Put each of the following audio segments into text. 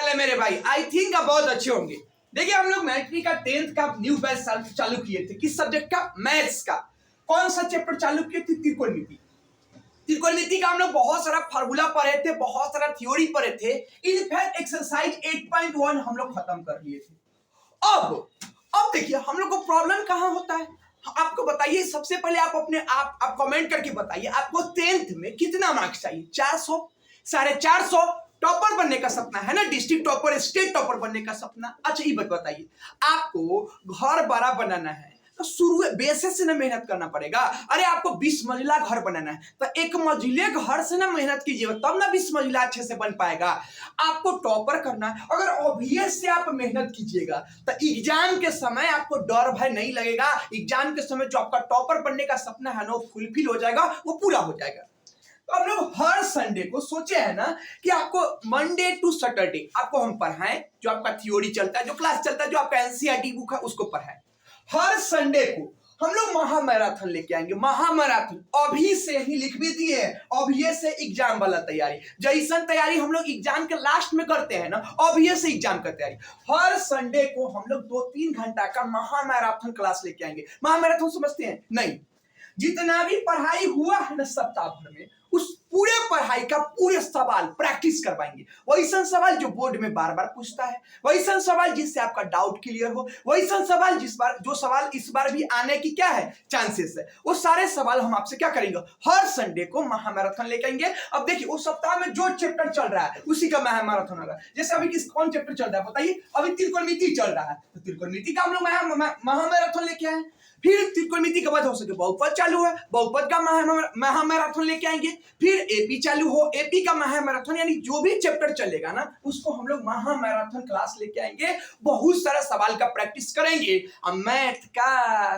है मेरे भाई? आई थिंक आप बहुत अच्छे होंगे। देखिए हम लोग मैट्रिक का 10th का न्यू बैच चालू किए थे। किस सब्जेक्ट का? मैथ्स का। कौन सा चैप्टर चालू किए थे? त्रिकोणमिति। त्रिकोणमिति का हम लोग बहुत सारा फार्मूला पढ़े थे, बहुत सारा थ्योरी पढ़े थे। इनफैक्ट एक्सरसाइज 8.1 हम लोग खत्म कर लिए थे। अब देखिए हम लोग को प्रॉब्लम कहां होता है। आपको बताइए, सबसे पहले आप अपने आप कमेंट करके बताइए आपको 10th में कितना मार्क्स चाहिए? 400, 450? टॉपर बनने का सपना है ना, डिस्ट्रिक्ट टॉपर, स्टेट टॉपर बनने का सपना। अच्छा ये बताइए, आपको घर बड़ा बनाना है तो शुरू बेसिस से ना मेहनत करना पड़ेगा। अरे आपको 20 मंजिला घर बनाना है तो एक मंजिले घर से ना मेहनत कीजिएगा, तब ना 20 मंजिला अच्छे से बन पाएगा। आपको टॉपर करना है, अगर ऑब्वियस से आप मेहनत कीजिएगा तो एग्जाम के समय आपको डर भय नहीं लगेगा। एग्जाम के समय जो आपका टॉपर बनने का सपना है ना वो फुलफिल हो जाएगा, वो पूरा हो जाएगा। तो हम लोग हर संडे को सोचे है ना कि आपको मंडे टू सैटरडे आपको हम पढ़ाएं, जो आपका थ्योरी चलता है, जो क्लास चलता है, जो आपका एनसीईआरटी बुक है उसको पढ़ाएं। हर संडे को हम लोग महामैराथन लेके आएंगे। महामैराथन अभी से ही लिख भी दिए, अभी से एग्जाम वाला तैयारी, जैसन तैयारी हम लोग एग्जाम के लास्ट में करते हैं ना, अभी से एग्जाम का तैयारी। हर संडे को हम लोग 2-3 घंटा का महामैराथन क्लास लेके आएंगे। महामैराथन समझते हैं? नहीं, जितना भी पढ़ाई हुआ है ना सप्ताह भर में, उस पूरे पढ़ाई का पूरे सवाल प्रैक्टिस करवाएंगे। वैसा सवाल जो बोर्ड में बार बार पूछता है, वैसा सवाल जिससे आपका डाउट क्लियर हो, वैसा सवाल जो सवाल इस बार भी आने की क्या है चांसेस है, वो सारे सवाल हम आपसे क्या करेंगे, हर संडे को महामैराथन लेके आएंगे। अब देखिए उस सप्ताह में जो चैप्टर चल रहा है उसी का महामैराथन होगा। जैसे अभी कौन चैप्टर चल रहा है बताइए? अभी त्रिकोणमिति चल रहा है तो त्रिकोणमिति का हम लोग महामैराथन लेके आए। फिर त्रिकोणमिति के बाद हो सके बहुपद चालू है, बहुपद का महामैराथन लेके आएंगे। फिर एपी चालू हो, एपी का महामैराथन, यानी जो भी चैप्टर चलेगा ना उसको हम लोग महामैराथन क्लास लेके आएंगे। बहुत सारा सवाल का प्रैक्टिस करेंगे। अब मैथ का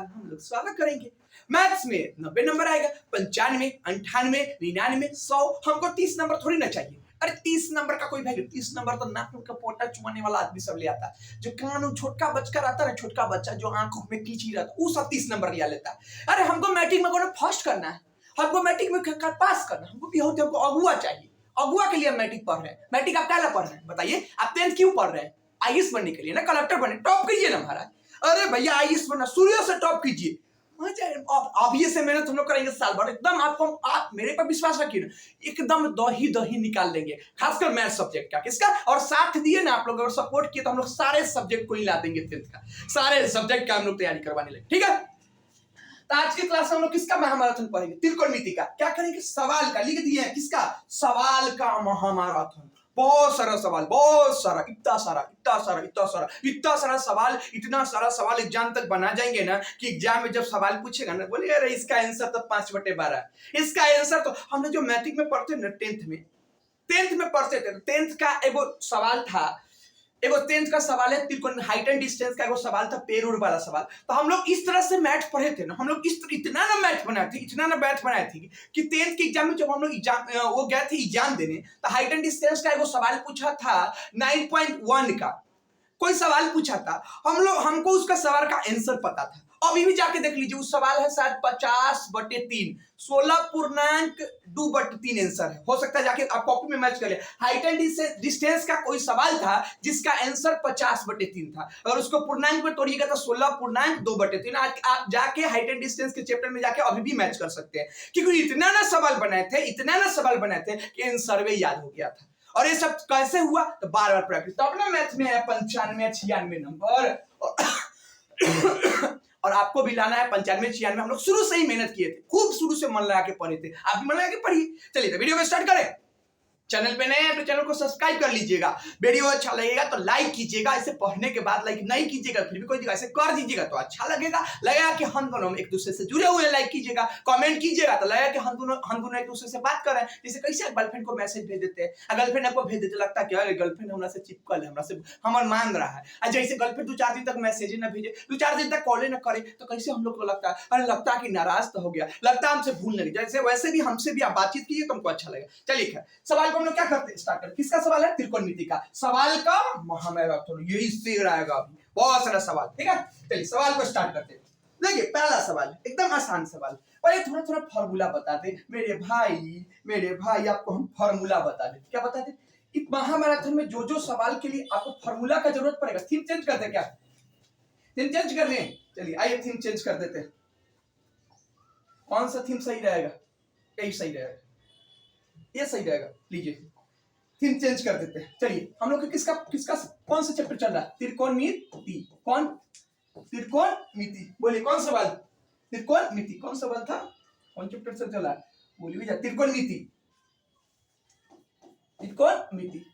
हम लोग स्वागत करेंगे। मैथ्स में 90 नंबर आएगा, 95, 98, 99, 100। हमको 30 नंबर थोड़ी ना चाहिए। अरे 30 नंबर का कोई वैल्यू, 30 नंबर तो नाक में पोटा चुमाने वाला आदमी सब ले आता है। जो कानू छोटका बच्चा रहता है, छोटका बच्चा जो आंखों में कीची रहता है, वो सब 30 नंबर लिया लेता है। अरे हमको मैट्रिक में फर्स्ट करना है, हमको मैट्रिक में पास करना है, हमको भी होते हमको अगुआ चाहिए। अगुआ के लिए मैट्रिक पढ़ रहे हैं। मैट्रिक आप क्या पढ़ रहे हैं बताइए? आप 10th क्यों पढ़ रहे हैं? आईएएस बनने के लिए ना, कलेक्टर बनने, टॉप कीजिए ना महाराज। अरे भैया आईएएस बनना, सूर्य से टॉप कीजिए। अब ये से मेहनत हम लोग करेंगे साल भर, एकदम आप मेरे पर विश्वास रखिए ना, एकदम दही निकाल देंगे, खासकर मैथ सब्जेक्ट का। किसका? और साथ दिए ना आप लोग, अगर सपोर्ट किए तो हम लोग सारे सब्जेक्ट को हिला देंगे। 10th का सारे सब्जेक्ट का हम लोग तैयारी करवाने लगे, ठीक है? तो आज की क्लास में हम लोग किसका महामैराथन पढ़ेंगे? त्रिकोणमिति का। क्या करेंगे? सवाल का। लिख दिए हैं किसका? सवाल का महामैराथन। बहुत सारा सवाल, बहुत सारा, इतना सारा सवाल, इतना सारा सवाल एग्जाम तक बना जाएंगे ना कि एग्जाम में जब सवाल पूछेगा ना बोले अरे इसका आंसर तो 5/12, इसका आंसर तो हमने जो मैट्रिक में पढ़ते ना 10th में पढ़ते थे। 10th का एगो सवाल था, एगो 10th का सवाल है त्रिकोण हाइट एंड डिस्टेंस का, एगो सवाल था पेड़ वाला सवाल। तो हम लोग इस तरह से मैथ पढ़े थे ना, हम लोग इतना ना मैथ बनाए थे कि 10th के एग्जाम में जब हम लोग वो गए थे एग्जाम देने, तो हाइट एंड डिस्टेंस का एगो सवाल पूछा था 9.1 का, कोई सवाल पूछा था। हमको उसका सवाल का आंसर पता था। अभी भी जाके देख लीजिए, उस सवाल है शायद 50/3, 16.2/3 आंसर है। हो सकता है जाके आप कॉपी में मैच कर ले। हाइट एंड डिस्टेंस का कोई सवाल था जिसका आंसर 50/3 था, और उसको पूर्णांक में तोड़िएगा तो 16.2/3। आप जाके हाइट एंड डिस्टेंस के चैप्टर में जाके अभी भी मैच कर सकते हैं, क्योंकि इतना ना सवाल बनाए थे कि आंसर भी याद हो गया था। और ये सब कैसे हुआ? तो बार बार प्रैक्टिस। तो अपना मैथ में है 95, 96 नंबर और आपको भी लाना है 95, 96। हम लोग शुरू से ही मेहनत किए थे, खूब शुरू से मन लगा के पढ़े थे। आप भी मन लगा के पढ़िए। चलिए तो वीडियो को स्टार्ट करें। चैनल पे नए हैं तो चैनल को सब्सक्राइब कर लीजिएगा। वीडियो अच्छा लगेगा तो लाइक कीजिएगा। ऐसे पढ़ने के बाद लाइक नहीं कीजिएगा फिर भी कोई ऐसे कर दीजिएगा तो अच्छा लगेगा कि हम दोनों एक दूसरे से जुड़े हुए। लाइक कीजिएगा, कमेंट कीजिएगा तो लगेगा कि हम दोनों एक दूसरे से बात कर रहे हैं। जैसे कैसे गर्लफ्रेंड को मैसेज भेज देते हैं, गर्लफ्रेंड आपको भेज देते, लगता है कि अरे गर्लफ्रेंड हमरा से चिपकल है, हमरा से हमर मान रहा है। और जैसे गर्लफ्रेंड 2-4 दिन तक मैसेज ना भेजे, 2-4 दिन तक कॉल ना करे, तो कैसे हम लोग को लगता है, अरे लगता है कि नाराज तो हो गया, लगता है हमसे भूल नहीं। जैसे वैसे भी हमसे भी आप बातचीत कीजिए तो हमको अच्छा लगेगा। चलिए सवाल को हम लोग क्या करते हैं, किसका सवाल है? त्रिकोणमिति का। सवाल का महामैराथन, यही शेर आएगा अभी, बहुत सारा सवाल, ठीक है? चलिए सवाल को स्टार्ट करते हैं। देखिए पहला सवाल एकदम आसान सवाल। पहले थोड़ा फार्मूला बताते। मेरे भाई आपको हम फार्मूला बता दें। क्या बताते? इस महामैराथन में जो जो सवाल के लिए आपको फॉर्मूला का जरूरत पड़ेगा, थीम चेंज कर दे क्या? थीम चेंज कर लें, चलिए आइए थीम चेंज कर देते हैं। कौन सा थीम सही रहेगा? यही सही रहेगा, ये सही रहेगा। लीजिए थीम चेंज कर देते हैं। चलिए हम लोग किसका किसका कौन सा चैप्टर चल रहा है? त्रिकोणमिति। कौन? त्रिकोणमिति। बोलिए कौन सवाल? त्रिकोणमिति। कौन सवाल था? कौन चैप्टर से चला? बोलिए भैया त्रिकोणमिति। त्रिकोणमिति।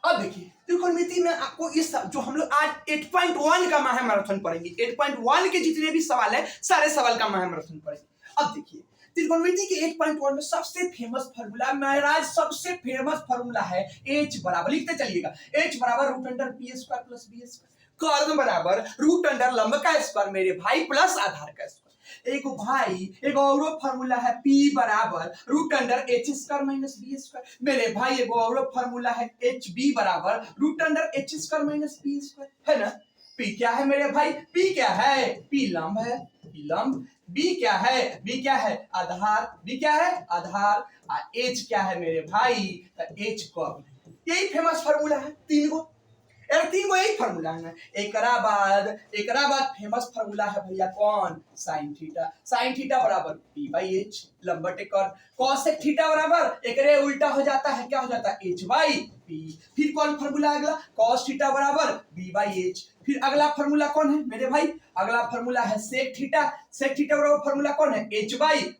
अब देखिए त्रिकोणमिति में आपको इस जो हम लोग आज 8.1 का महामैराथन पढ़ेंगे, 8.1 के जितने भी सवाल है सारे सवाल का महामैराथन पढ़ेंगे। अब देखिए त्रिकोणमिति के 8.1 में सबसे फेमस फार्मूला महाराज, सबसे फेमस फार्मूला है H बराबर, लिखते चलिएगा, H बराबर root under P square plus B square, कर्ण बराबर रूट अंडर लंब का स्क्वायर मेरे भाई प्लस आधार का स्क्वायर। एक भाई एक और फार्मूला है P बराबर root under H square minus B square मेरे भाई। एक और फार्मूला है HB बराबर root under H square minus B square, है ना। P क्या है मेरे भाई? P क्या है? P लंब है, P लंब। B क्या है? B क्या है? आधार। B क्या है? आधार। H क्या है मेरे भाई? H कर्ण। यही फेमस फार्मूला है, तीन गो यही फार्मूला है ना। एकरा बाद फेमस फार्मूला है भैया कौन? Sine theta. साइन थीटा बराबर P/H लंबटे कर्ण। कॉसेक थीटा बराबर एकरे उल्टा हो जाता है, क्या हो जाता है? H/P। फिर कौन फार्मूला अगला? कॉस थीटा बराबर B/H। फिर अगला फार्मूला कौन है मेरे भाई? अगला फार्मूला है सेक थीटा। सेक थीटा बराबर फार्मूला कौन है? H/B।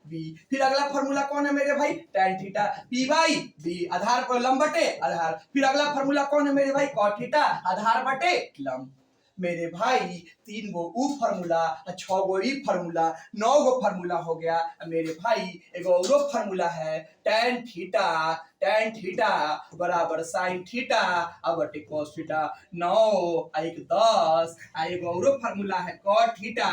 फिर अगला फार्मूला कौन है मेरे भाई? tan theta P/B। आधार पर लंब बटे आधार। फिर अगला फार्मूला कौन है मेरे भाई? cot थीटा आधार बटे लंब। मेरे भाई तीन गो ऊ फार्मूला, 6 गो ई फार्मूला, 9 गो फार्मूला हो गया मेरे भाई। एगो और फार्मूला है tan थीटा बराबर sin थीटा अब बटे cos थीटा। 9 एक 10। एगो और फार्मूला है cot थीटा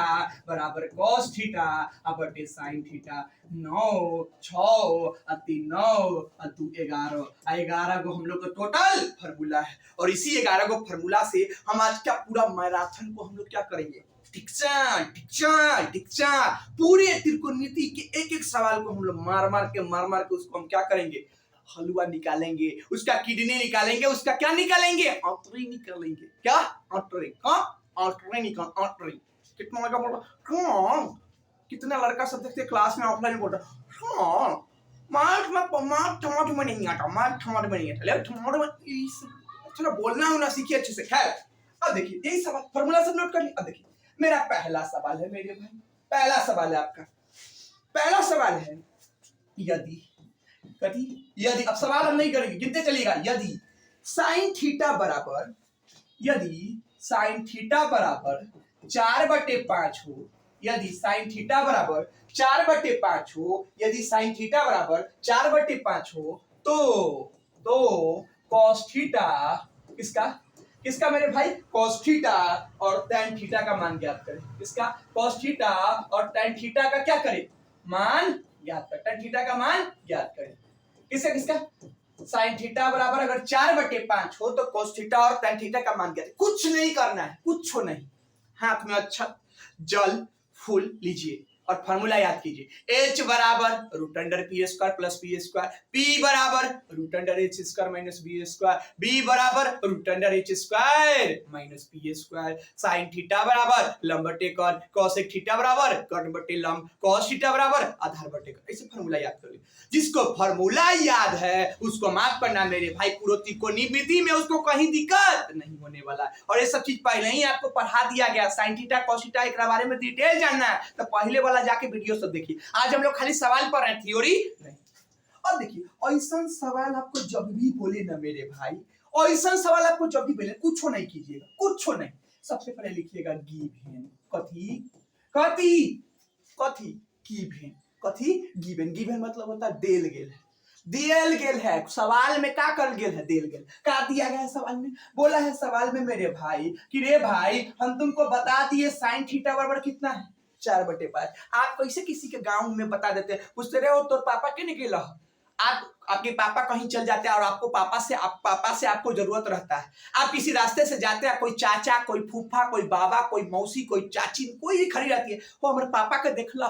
बराबर cos थीटा अब बटे sin थीटा। 9 6 3 9 2 11। 11 गो हम लोग का टोटल फार्मूला है, और इसी 11 गो फार्मूला से हम आज क्या पूरा मैराथन को हम लोग क्या करेंगे? टिक्चा पूरे त्रिकोणमिति के एक एक सवाल को हम लोग मार मार के उसको हम क्या करेंगे? हलवा निकालेंगे, उसका किडनी निकालेंगे, उसका क्या निकालेंगे? आंतरी निकालेंगे। क्या? आंतरी। आंतरी निकाल, आंतरी। कितना लड़का बोल रहा? कितना लड़का सब देखते क्लास में ऑफलाइन बोल रहा? टमाटर में नहीं आता, टमाटर में चलो बोलना होना सीखिए अच्छे से। खैर अब देखिए यही सवाल फॉर्मूला सब नोट कर लिया। अब देखिए मेरा पहला सवाल है मेरे भाई, पहला सवाल है आपका। पहला सवाल है यदि अब सवाल हम नहीं करेंगे, गिनते चलिएगा। यदि साइन थीटा बराबर 4/5 हो, यदि साइन थीटा बराबर 4/5 हो, यदि साइन थीटा बराबर 4/5 हो तो cos थीटा किसका मेरे भाई? cos थीटा और tan थीटा का मान ज्ञात करें। किसका? cos थीटा और tan थीटा का क्या करें? मान ज्ञात करें। tan थीटा का मान ज्ञात करें। किसका? sin थीटा बराबर अगर 4/5 हो तो cos थीटा और tan थीटा का मान ज्ञात। कुछ नहीं करना है, कुछ नहीं। हाथ में अच्छा जल फूल लीजिए और फार्मूला याद कीजिए। H बराबर root under P square plus P square, P बराबर root under H square minus B square, B बराबर root under H square minus P square. Sine theta बराबर लंब बटे कर्ण, कोसेक थीटा बराबर कर्ण बटे लंब, cos थीटा बराबर आधार बटे कर्ण। ऐसे फार्मूला याद कर लीजिए। जिसको फार्मूला याद है उसको माफ करना मेरे भाई, पूरा त्रिकोणमिति में उसको कहीं दिक्कत नहीं होने वाला। और ये सब चीज पहले ही आपको पढ़ा दिया गया। साइन थीटा cos थीटा एक बारे में डिटेल जानना है तो पहले वाला जाके वीडियो सब देखिए। आज हम लोग खाली सवाल पढ़ रहे हैं, थ्योरी नहीं। अब देखिए ऐसा सवाल आपको जब भी बोले ना मेरे भाई, ऐसा सवाल आपको जब भी बोले कुछ नहीं कीजिएगा, कुछ नहीं। सबसे पहले लिखिएगा गिवन। गिवन मतलब होता है देल गेल है। सवाल में क्या कर गेल है? देल गेल। क्या दिया गया है सवाल में? बोला है सवाल में मेरे भाई कि रे भाई हम तुमको बता दिए साइन थीटा बराबर कितना है? 4/5। आप कैसे किसी के गांव में बता देते हैं? पूछते रहे हो तो पापा के निकला? आपके पापा कहीं चल जाते हैं और आपको पापा से आपको जरूरत रहता है। आप किसी रास्ते से जाते हैं, कोई चाचा, कोई फूफा, कोई बाबा, कोई मौसी, कोई चाची, कोई भी खड़ी रहती है, वो हमारे पापा के देखला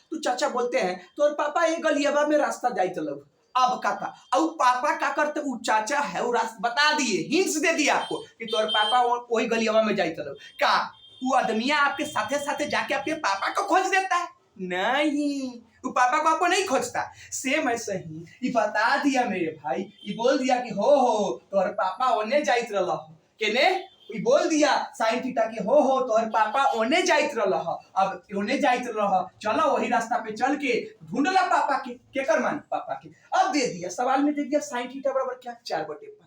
तो चाचा बोलते हैं तो पापा ये गलियाबा में रास्ता जाई चलो। अब का था। अब पापा का करते, वो चाचा है वो रास्ता बता दिए, हिंट्स दे दिए आपको कि तोर पापा वही गलियावा में जाई चलो का। वो आदमिया आपके साथे साथे जाके आपके पापा को खोज देता है? नहीं, वो पापा को आपको नहीं खोजता। सेम ऐसे ही ये बता दिया मेरे भाई, ये बोल दिया कि हो तोहर पापा ओने जाइत रहल केने, ये बोल दिया साइन थीटा की हो तोहर पापा ओने जाइत रहल, अब ओने जाइत रह, चलो वही रास्ता पे चल के ढूंढला पापा के कर मान पापा के। अब दे दिया सवाल में, दे दिया साइन थीटा बराबर क्या 4/5।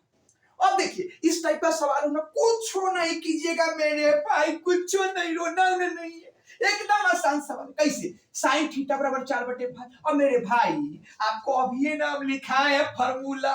अब देखिए इस टाइप का सवाल होना, कुछ नहीं कीजिएगा मेरे भाई, कुछ नहीं, रोना नहीं है, एकदम आसान सवाल। कैसे? साइन थीटा बराबर 4/5। अब मेरे भाई आपको अभी ये नाम लिखा है फॉर्मूला,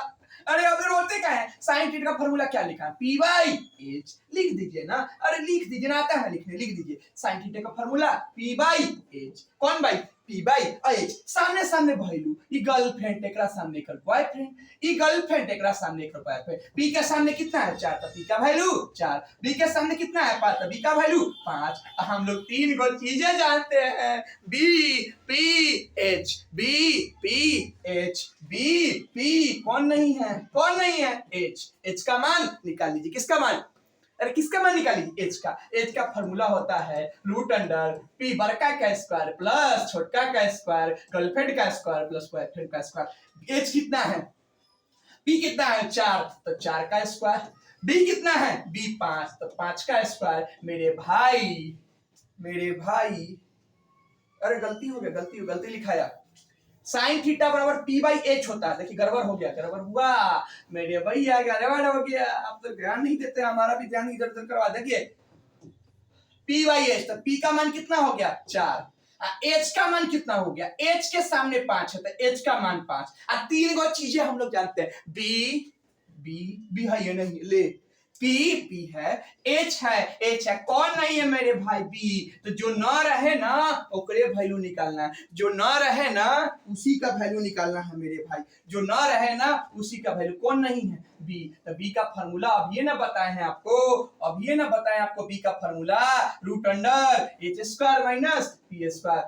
अरे अभी रोते क्या है, साइन थीटा का फॉर्मूला क्या लिखा है, P/H लिख दीजिए ना, अरे लिख दीजिए ना, आता है लिखने, लिख दीजिए साइन थीटा का फॉर्मूला P/H। कौन भाई? P/H। सामने सामने भइलू, ई गर्लफ्रेंड एकरा सामने एकर बॉयफ्रेंड, ई गर्लफ्रेंड एकरा सामने एकर बॉयफ्रेंड। P के सामने कितना है 4, तो P का वैल्यू 4। B के सामने कितना है 5, तो B का वैल्यू 5। हम लोग 3 गो चीजें जानते हैं, B P H, B P H, B P, कौन नहीं है, कौन नहीं है, H। H का मान निकाल लीजिए, किसका मान, अरे किसका मान निकालिए, एच का। एच का फॉर्मूला होता है √P बड़का का स्क्वायर प्लस छोटका का स्क्वायर, गर्लफ्रेंड का स्क्वायर प्लस बॉयफ्रेंड का स्क्वायर। एच कितना है, P कितना है 4, तो 4 का स्क्वायर। B कितना है, B 5, तो 5 का स्क्वायर। मेरे भाई, मेरे भाई, अरे गलती हो गया, गलती लिखाया। साइन थीटा बराबर P/H होता है। देखिए गड़बड़ हो गया, गड़बड़ हुआ मेरे भैया, गड़बड़ हो गया। आप तो ध्यान नहीं देते, हमारा भी ध्यान इधर उधर करवा। देखिए P/H, तो P का मान कितना हो गया 4, H का मान कितना हो गया, H के सामने 5 है, तो H का मान 5। 3 गो चीजें हम लोग जानते हैं, B है ये नहीं, ले P है, H है, कौन नहीं है मेरे भाई, B। तो जो न रहे ना ओकरे वैल्यू निकालना है, जो न रहे ना उसी का वैल्यू निकालना है मेरे भाई, जो न रहे ना उसी का वैल्यू। कौन नहीं है, B। तो B का फॉर्मूला अब ये ना बताए हैं आपको, अब ये ना बताए आपको B का formula √H² - P², √H²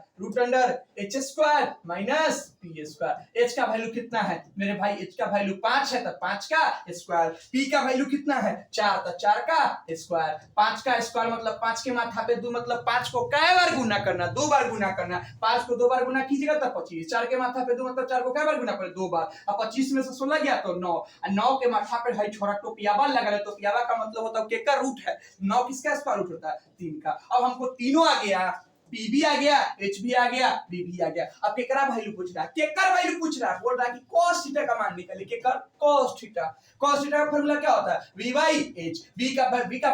- P²। H का वैल्यू कितना है मेरे भाई, H का वैल्यू 5 है, तो 5 का स्क्वायर। P का वैल्यू कितना है 4, तो 4 का स्क्वायर। 5 का स्क्वायर मतलब 5 के माथा पे 2, मतलब 5 को कै बार गुना करना, 2 बार गुना करना। 5 को 2 बार गुना कीजिएगा तो 25। 4 के माथा पे 2 मतलब 4 को कै बार गुना करें, 2 बार। अब 25 में से 16 गया तो 9, और 9 के माथा पे है छोरा टोपियावा लगा है, टोपियावा का मतलब होता है केका रूट है, 9 किसका स्क्वायर रूट होता है 3 का। अब हमको तीनों आ गया, P भी आ गया, H भी आ गया, B भी आ गया। अब केकरा वैल्यू पूछ रहा है, केकर वैल्यू पूछ रहा है, बोल रहा है कि cos थीटा का मान निकालिए, केकर cos थीटा। cos थीटा का फार्मूला क्या होता है, V/H। B का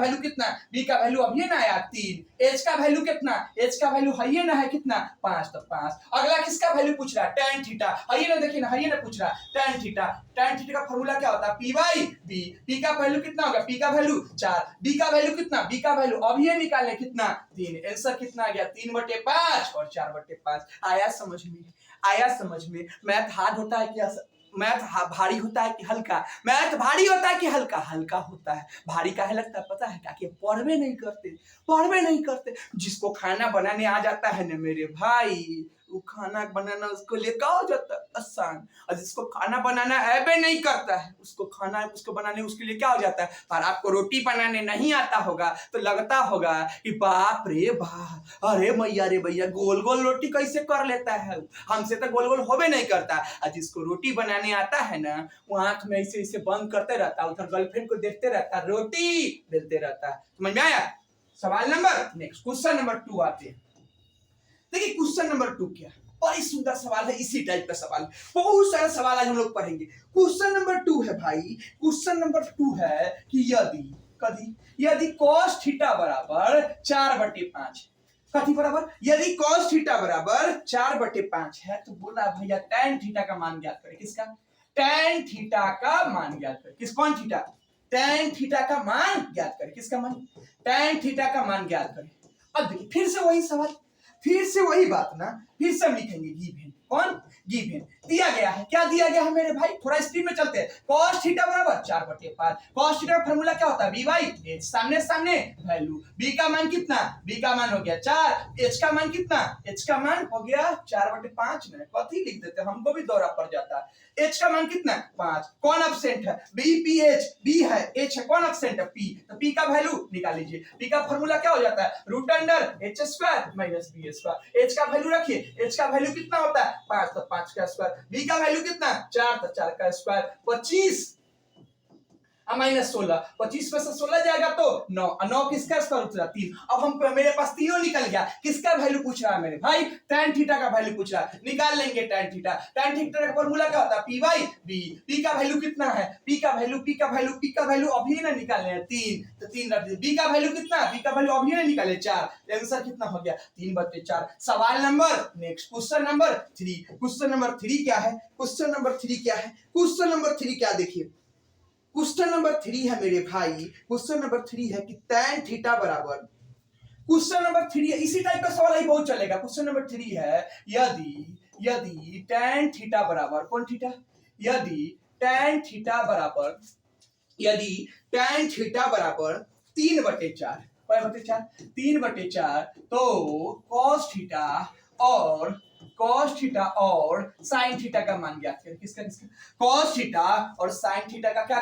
वैल्यू कितना, B का वैल्यू अब ये ना आया 3। H का वैल्यू कितना, H का वैल्यू है ये ना है कितना 5, तो 5। अगला किसका वैल्यू पूछ रहा है, tan थीटा, है ये ना, देखिए ना, है ये ना पूछ रहा है tan थीटा। tan थीटा का फार्मूला क्या होता है, P/B। P का वैल्यू कितना होगा, P का वैल्यू 4, B का वैल्यू कितना, B का वैल्यू अब ये निकाले कितना 3। आंसर कितना आ गया 3/5 और 4/5। आया समझ में, आया समझ में। मैथ हार्ड होता है कि मैथ भारी होता है कि हल्का, मैथ भारी होता है कि हल्का, हल्का होता है। भारी काहे लगता है पता है क्या, कि पढ़वे नहीं करते, पढ़वे नहीं करते। जिसको खाना बनाने आ जाता है ना मेरे भाई, वो खाना बनाना उसको लेकर हो जाता है आसान, और जिसको खाना बनाना ऐबे नहीं करता है उसको खाना उसको बनाने उसके लिए क्या हो जाता है। पर आपको रोटी बनाने नहीं आता होगा तो लगता होगा कि बाप रे बाप, अरे मैया रे भैया, गोल गोल रोटी कैसे कर लेता है, हमसे तो गोल गोल होबे नहीं करता। और जिसको रोटी बनाने आता है ना वो आंख में ऐसे ऐसे बंद करते रहता है, उधर गर्लफ्रेंड को देखते रहता, रोटी बेलते रहता है। समझ में आया। सवाल नंबर नेक्स्ट, क्वेश्चन नंबर 2 आते हैं। देखिए क्वेश्चन नंबर 2 क्या, बड़ी सुंदर सवाल है, इसी टाइप का सवाल, बहुत सारे सवाल आज हम लोग पढ़ेंगे। क्वेश्चन नंबर 2 है भाई, क्वेश्चन नंबर 2 है कि यदि cos थीटा बराबर 4/5, कथी बराबर, यदि cos थीटा बराबर 4/5 है तो बोला भैया tan थीटा का मान ज्ञात करें। किसका, tan थीटा का मान ज्ञात करें। किस, कौन थीटा, tan थीटा का मान ज्ञात करें। किसका मान, tan थीटा का मान ज्ञात करें। अब देखिए फिर से वही सवाल, फिर से वही बात ना, फिर से हम लिखेंगे गिवन। कौन? गिवन दिया गया है। क्या दिया गया है मेरे भाई? थोड़ा स्पीड में चलते हैं। cos थीटा बराबर 4/5। cos थीटा का फॉर्मूला क्या होता है? b by h। सामने सामने वैल्यू, b का मान कितना? b का मान हो गया 4, h का मान कितना? h का मान हो गया 4/5 में। कथी लिख देते हैं, हमको भी दौरा पड़ जाता है। h का मान कितना? 5। कौन एब्सेंट है? b p h, b है, h है, कौन एब्सेंट है? p। तो p का वैल्यू निकाल लीजिए। p का फॉर्मूला क्या हो जाता है? Root under h square minus b square. h का वैल्यू रखिए, h का वैल्यू कितना होता है? 5, तो 5 का स्क्वायर। b का वैल्यू कितना? 4, तो 4 का स्क्वायर। 25 माइनस 16, 25 में से 16 जाएगा तो 9, 9 किसका स्क्वायर रूट होता? 3। अब हम मेरे पास तीनों निकल गया। किसका वैल्यू पूछ रहा है मेरे भाई? tan थीटा का वैल्यू पूछ रहा है। निकाल लेंगे tan थीटा। tan थीटा का फॉर्मूला क्या होता है? p by b। p का वैल्यू कितना है? p का वैल्यू अभी ना निकाले हैं 3, तो 3 रख दीजिए। b का वैल्यू कितना? b का वैल्यू अभी ना निकाले 4। आंसर कितना हो गया? 3/4। सवाल number next, question number 3। Question number 3 क्या है? क्वेश्चन नंबर 3 क्या है? क्वेश्चन नंबर 3 क्या देखिए, क्वेश्चन नंबर 3 है मेरे भाई, क्वेश्चन नंबर 3 है कि tan थीटा बराबर, क्वेश्चन नंबर 3 है, इसी टाइप का सवाल ही बहुत चलेगा। क्वेश्चन नंबर 3 है यदि tan थीटा बराबर, कौन थीटा? यदि tan थीटा बराबर, यदि tan थीटा बराबर 3/4, 3/4, तो cos थीटा और sin थीटा का मान ज्ञात करें। किसका? cos थीटा और sin थीटा का क्या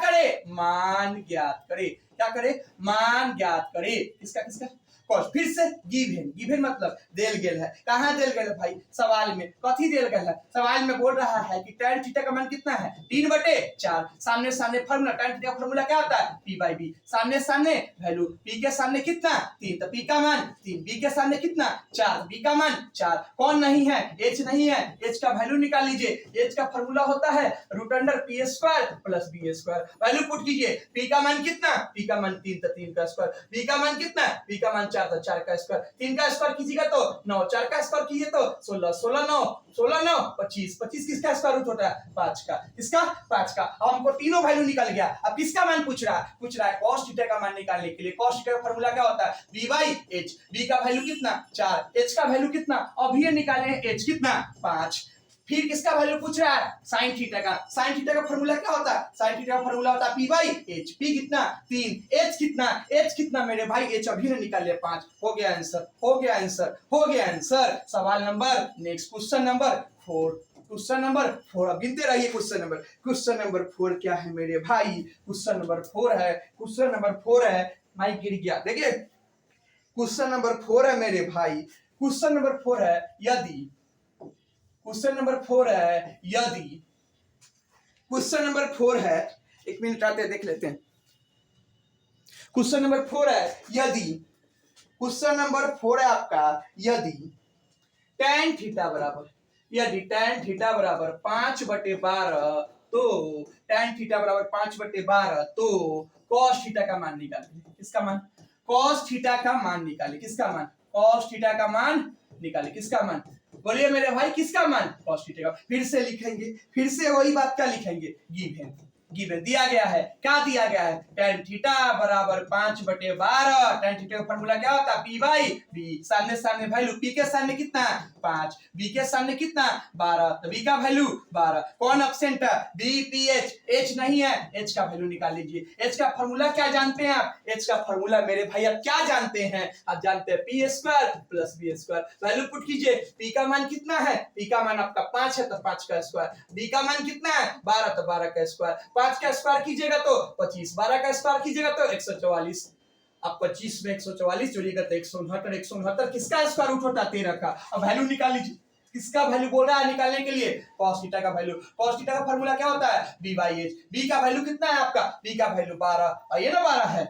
करे? मान ज्ञात करे। क्या करे? मान ज्ञात करे। किसका? cos। फिर से गिवन मतलब देल गेल है। कहां देल गेल है भाई? सवाल में। कथी देल गेल है? सवाल में बोल रहा है कि tan थीटा का मान कितना है? 3/4। सामने सामने फॉर्मूला, tan थीटा का फॉर्मूला क्या होता है? p by b। सामने सामने वैल्यू, p के सामने कितना? 3, तो p का मान 3, b के सामने कितना? 4, b का मान 4। कौन नहीं है? h नहीं है। h का वैल्यू निकाल लीजिए। h का फॉर्मूला होता है root under p square plus b square. Value put कीजिए। p का मान कितना? p का मान 3, तो 3 का स्क्वायर। b का मान कितना? p का मान 4, तो 4 का स्क्वायर। 3 का स्क्वायर कीजिएगा तो 9, 4 का स्क्वायर कीजिए तो 16, 16 9, 25, 25 किसका स्क्वायर रूट होता है? 5 का। किसका? 5 का। अब हमको तीनों वैल्यू निकल गया। अब किसका मान पूछ रहा है? cos थीटा का मान निकालने के लिए। cos थीटा का फॉर्मूला क्या होता है? b by h। b का वैल्यू कितना? 4, h का वैल्यू कितना? अभी निकाले हैं, h कितना? 5। फिर किसका वैल्यू पूछ रहा है? sin थीटा का। sin थीटा का फॉर्मूला क्या होता है? sin थीटा का फॉर्मूला होता है p बाई h। p कितना? 3। h कितना मेरे भाई? h अभी ने निकाल लिया 5। हो गया आंसर। सवाल number next, question number 4। Question number 4, अब गिनते रहिए। क्वेश्चन नंबर 4 क्या है मेरे भाई? क्वेश्चन नंबर 4 है। माइक गिर गया। देखिए क्वेश्चन नंबर 4 है मेरे भाई। क्वेश्चन नंबर 4 है यदि, क्वेश्चन नंबर 4 है यदि, क्वेश्चन नंबर 4 है, एक मिनट आते देख लेते हैं। क्वेश्चन नंबर 4 है यदि, क्वेश्चन नंबर 4 है आपका यदि tan थीटा बराबर, यदि tan थीटा बराबर 5/12, तो tan थीटा बराबर 5/12, तो cos थीटा का मान निकालिए। किसका मान? cos थीटा का मान निकालिए। किसका मान? cos थीटा का मान निकालिए। किसका मान? बोलिए मेरे भाई, किसका मान? cos थीटा का। फिर से लिखेंगे, फिर से वही बात क्या लिखेंगे? गिवन दिया गया है। क्या दिया गया है? tan थीटा बराबर 5/12। tan थीटा का फॉर्मूला क्या होता है? p by b। सामने सामने वैल्यू, p के सामने कितना? 5, b के सामने कितना? 12, तो b का वैल्यू 12। कौन एब्सेंट है? b p h। h नहीं है। h का वैल्यू निकाल लीजिए। h का फॉर्मूला क्या जानते हैं आप? h का फॉर्मूला मेरे भाई आप क्या जानते हैं? आप जानते हैं p square plus b square. Value put कीजिए। p का मान कितना है? p का मान आपका 5 है, तो 5 का स्क्वायर। b का मान कितना है? 12, तो 12 का स्क्वायर। 5 का स्क्वायर कीजिएगा तो 25, 12 का स्क्वायर कीजिएगा तो 144। अब 25 में 144 जोड़िएगा तो 169। 169 किसका स्क्वायर रूट होता है? 13 का। अब वैल्यू निकाल लीजिए। किसका वैल्यू बोल रहा है निकालने के लिए? cos थीटा का वैल्यू। cos थीटा का फॉर्मूला क्या होता है? b by h। b का वैल्यू कितना है आपका? b का वैल्यू 12, और ये ना 12 है।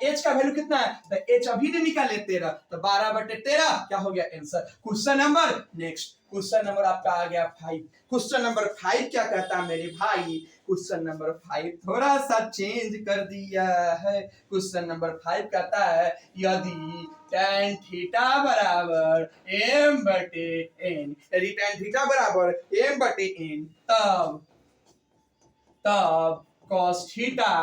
h का वैल्यू कितना है? तो h अभी नहीं निकाले 13, तो 12/13 क्या हो गया? Answer. Question number next, question number आपका आ गया 5। क्वेश्चन नंबर 5 क्या कहता है मेरे भाई? क्वेश्चन नंबर 5 थोड़ा सा चेंज कर दिया है। क्वेश्चन नंबर 5 कहता है यदि tan थीटा बराबर m/n, यदि tan थीटा बराबर m/n, तब कॉस थीटा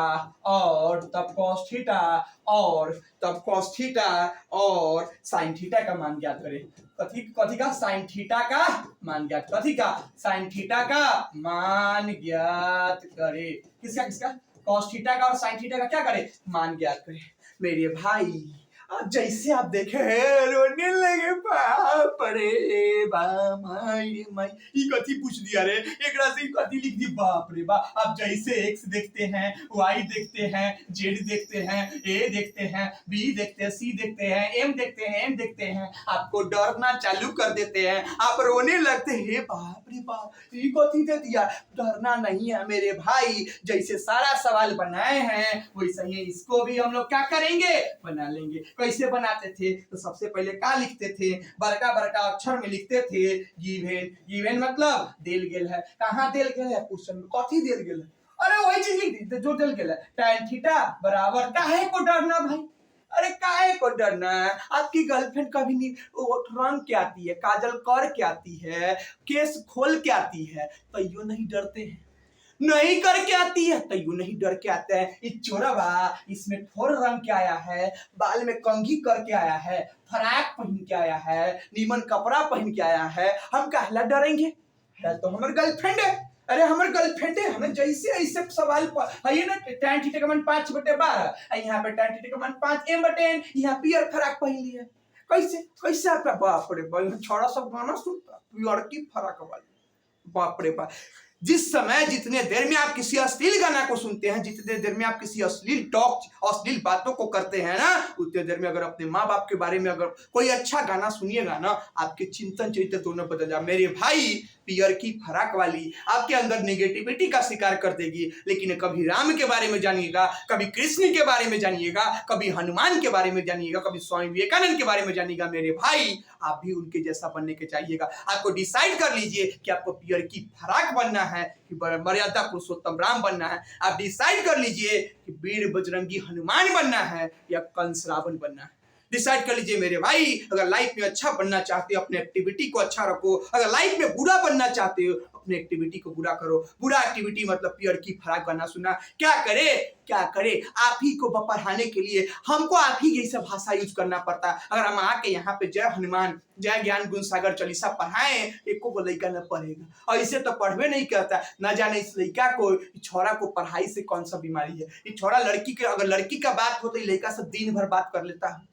और तब कॉस थीटा और तब कॉस थीटा और साइन थीटा का मान ज्ञात करें। कथी कथी का? साइन थीटा का मान ज्ञात। कथी का? साइन थीटा का मान ज्ञात करे। किसका किसका? कॉस थीटा का और साइन थीटा का क्या करे? मान ज्ञात करे। मेरे भाई अब जैसे आप देखे रोने लगे बाप रे माई ई कथी पूछ दिया रे, एकरा से कथी लिख दी बाप रे बाप। आप जैसे एक्स देखते हैं, वाई देखते हैं, जेड देखते हैं, ए देखते हैं, बी देखते हैं, सी देखते हैं, एम देखते हैं, एम देखते हैं, आपको डरना चालू कर देते हैं, आप रोने लगते हैं बाप रे बाप ई कथी दे दिया। डरना नहीं है मेरे भाई, जैसे सारा सवाल बनाए हैं वैसे ही इसको भी हम लोग क्या करेंगे? बना लेंगे। कैसे बनाते थे? तो सबसे पहले क्या लिखते थे? बड़का बड़का अक्षर में लिखते थे गिवन। गिवन मतलब देल गेल है। कहाँ देल गेल है? क्वेश्चन में कथी देल गेल है? अरे वही चीज लिख दी जो देल गेल है। tan थीटा बराबर काहे को डरना भाई? अरे काहे को डरना? आपकी गर्लफ्रेंड कभी नहीं रंग के आती है, काजल कर के आती है, केस खोल के आती है, तो यो नहीं डरते हैं। नहीं करके आती है तो यू नहीं डर के आते हैं। ये चोरवा इसमें ठोर रंग के आया है, बाल में कंघी करके आया है, फराक पहन के आया है, नीमन कपड़ा पहन के आया है, हम काहला डरेंगे? है तो हमारे गर्लफ्रेंड है। अरे हमारे गर्लफ्रेंड है, हमें जैसे ऐसे सवाल है ना tan थीटा का मान 5/12, यहाँ पे tan थीटा का मान 5m/n, यहाँ पियर फराक पहन लिया। कैसे कैसे आपका बाप रे बाप छोड़ा सब गाना सुनता पियर की फराक वाली बाप रे बाप। जिस समय जितने देर में आप किसी अश्लील गाना को सुनते हैं, जितने देर में आप किसी अश्लील टॉक अश्लील बातों को करते हैं ना, उतने देर में अगर अपने माँ बाप के बारे में अगर कोई अच्छा गाना सुनिएगा ना, आपके चिंतन चरित्र दोनों बदल जाए। मेरे भाई पियर की फराक वाली आपके अंदर नेगेटिविटी का शिकार कर देगी। लेकिन कभी राम के बारे में जानिएगा, कभी कृष्ण के बारे में जानिएगा, कभी हनुमान के बारे में जानिएगा, कभी स्वामी विवेकानंद के बारे में जानिएगा, मेरे भाई आप भी उनके जैसा बनने के चाहिएगा। आपको डिसाइड कर लीजिए कि आपको पियर की फराक बनना है कि मर्यादा पुरुषोत्तम राम बनना है। आप डिसाइड कर लीजिए कि वीर बजरंगी हनुमान बनना है या कंस रावण बनना है। डिसाइड कर लीजिए मेरे भाई। अगर लाइफ में अच्छा बनना चाहते हो अपने एक्टिविटी को अच्छा रखो, अगर लाइफ में बुरा बनना चाहते हो अपने एक्टिविटी को बुरा करो। बुरा एक्टिविटी मतलब पियर की फराक बनना सुना। क्या करे आप ही को पढ़ाने के लिए हमको आप ही जैसा भाषा यूज करना पड़ता। अगर हम आके यहाँ पे जय हनुमान जय ज्ञान गुण सागर चालीसा पढ़ाएं, एको को लड़का न पढ़ेगा और इसे तो पढ़वे नहीं करता। न जाने इस लड़का को छोरा को पढ़ाई से कौन सा बीमारी है। ये छोरा लड़की के अगर लड़की का बात हो तो लड़का सब दिन भर बात कर लेता है।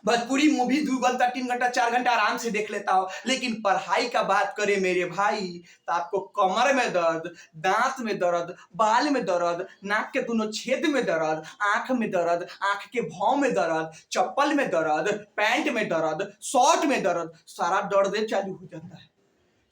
भोजपुरी मूवी 2 घंटा 3 घंटा 4 घंटा आराम से देख लेता हो। लेकिन पढ़ाई का बात करें मेरे भाई तो आपको कमर में दर्द, दांत में दर्द, बाल में दर्द, नाक के दोनों छेद में दर्द, आंख में दर्द, आंख के भाव में दर्द, चप्पल में दर्द, पैंट में दर्द, शर्ट में दर्द, सारा दर्द चालू हो जाता है।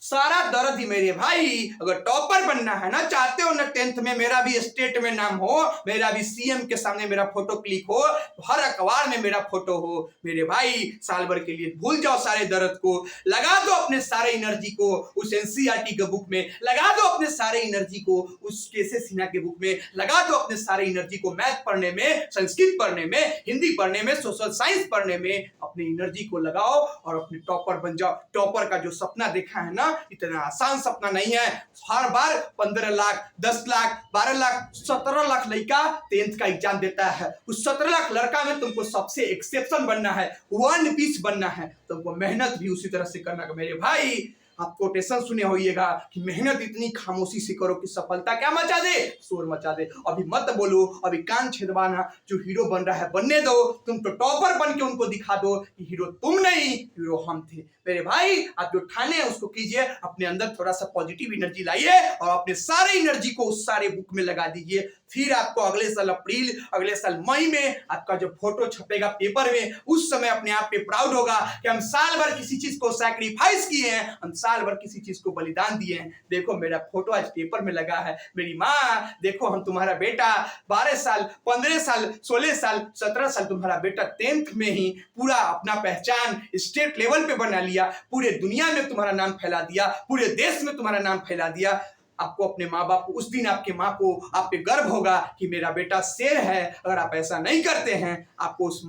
सारा दर्द ही मेरे भाई। अगर टॉपर बनना है ना, चाहते हो ना 10th में मेरा भी स्टेट में नाम हो, मेरा भी सीएम के सामने मेरा फोटो क्लिक हो, हर अखबार में मेरा फोटो हो, मेरे भाई साल भर के लिए भूल जाओ सारे दर्द को, लगा दो अपने सारे एनर्जी को उस एनसीईआरटी के बुक में, लगा दो अपने सारे एनर्जी को उस केसे सिन्हा के बुक में, लगा दो अपने सारे एनर्जी को मैथ पढ़ने में, संस्कृत पढ़ने में, हिंदी पढ़ने में, सोशल साइंस पढ़ने में। अपने एनर्जी को लगाओ और अपने टॉपर बन जाओ। टॉपर का जो सपना देखा है ना, इतना आसान सपना नहीं है। हर बार 15 लाख 10 लाख 12 लाख 17 लाख लड़का 10th का एग्जाम देता है। उस 17 लाख लड़का में तुमको सबसे एक्सेप्शन बनना है, वन पीस बनना है। तुमको मेहनत भी उसी तरह से करना है मेरे भाई। आप कोटेशन सुने होइएगा कि मेहनत इतनी खामोशी से करो कि सफलता क्या मचा दे, शोर मचा दे। अभी मत बोलो, अभी कान छेदवाना। जो हीरो बन रहा है बनने दो, तुम तो टॉपर बन के उनको दिखा दो कि हीरो तुम नहीं हीरो हम थे। मेरे भाई आप जो ठाने हैं उसको कीजिए, अपने अंदर थोड़ा सा पॉजिटिव एनर्जी लाइए और अपने सारे एनर्जी को उस सारे बुक में लगा दीजिए। फिर आपको अगले साल अप्रैल, अगले साल मई में आपका जो फोटो छपेगा पेपर में, उस समय अपने आप पे प्राउड होगा कि हम साल भर किसी चीज को सैक्रिफाइस किए हैं, हम साल भर किसी चीज को बलिदान दिए हैं। देखो मेरा फोटो आज पेपर में लगा है। मेरी माँ देखो हम तुम्हारा बेटा 12 साल 15 साल 16 साल 17 साल तुम्हारा बेटा 10th में ही पूरा अपना पहचान स्टेट लेवल पे बना लिया, पूरे दुनिया में तुम्हारा नाम फैला दिया, पूरे देश में तुम्हारा नाम फैला दिया। आपको अपने माँ बाप को, उस दिन आपके माँ को आप पे गर्व होगा कि मेरा बेटा शेर है। अगर आप ऐसा नहीं करते हैं, आपको उस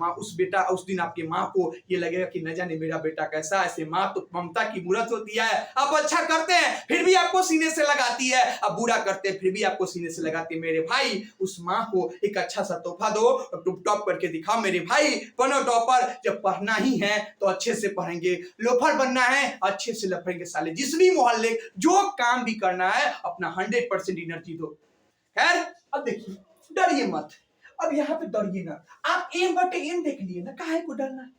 दिन आपके माँ को ये लगेगा कि न जाने मेरा बेटा कैसा है। ऐसे माँ तो ममता की मूरत होती है। आप अच्छा करते हैं फिर भी आपको सीने से लगाती है, आप बुरा करते हैं फिर भी आपको सीने से लगाती है। मेरे भाई, उस माँ को एक अच्छा सा तोहफा दो, टॉप करके दिखाओ। मेरे भाई बनो टॉपर। जब पढ़ना ही है तो अच्छे से पढ़ेंगे, लोफर बनना है अच्छे से लफड़ेंगे साले। जिस भी मोहल्ले जो काम भी करना है अपना 100% एनर्जी दो। खैर अब देखिए, डरिए मत। अब यहाँ पे डरिए ना, आप एम बटे एन देख लिए ना, काहे को डरना।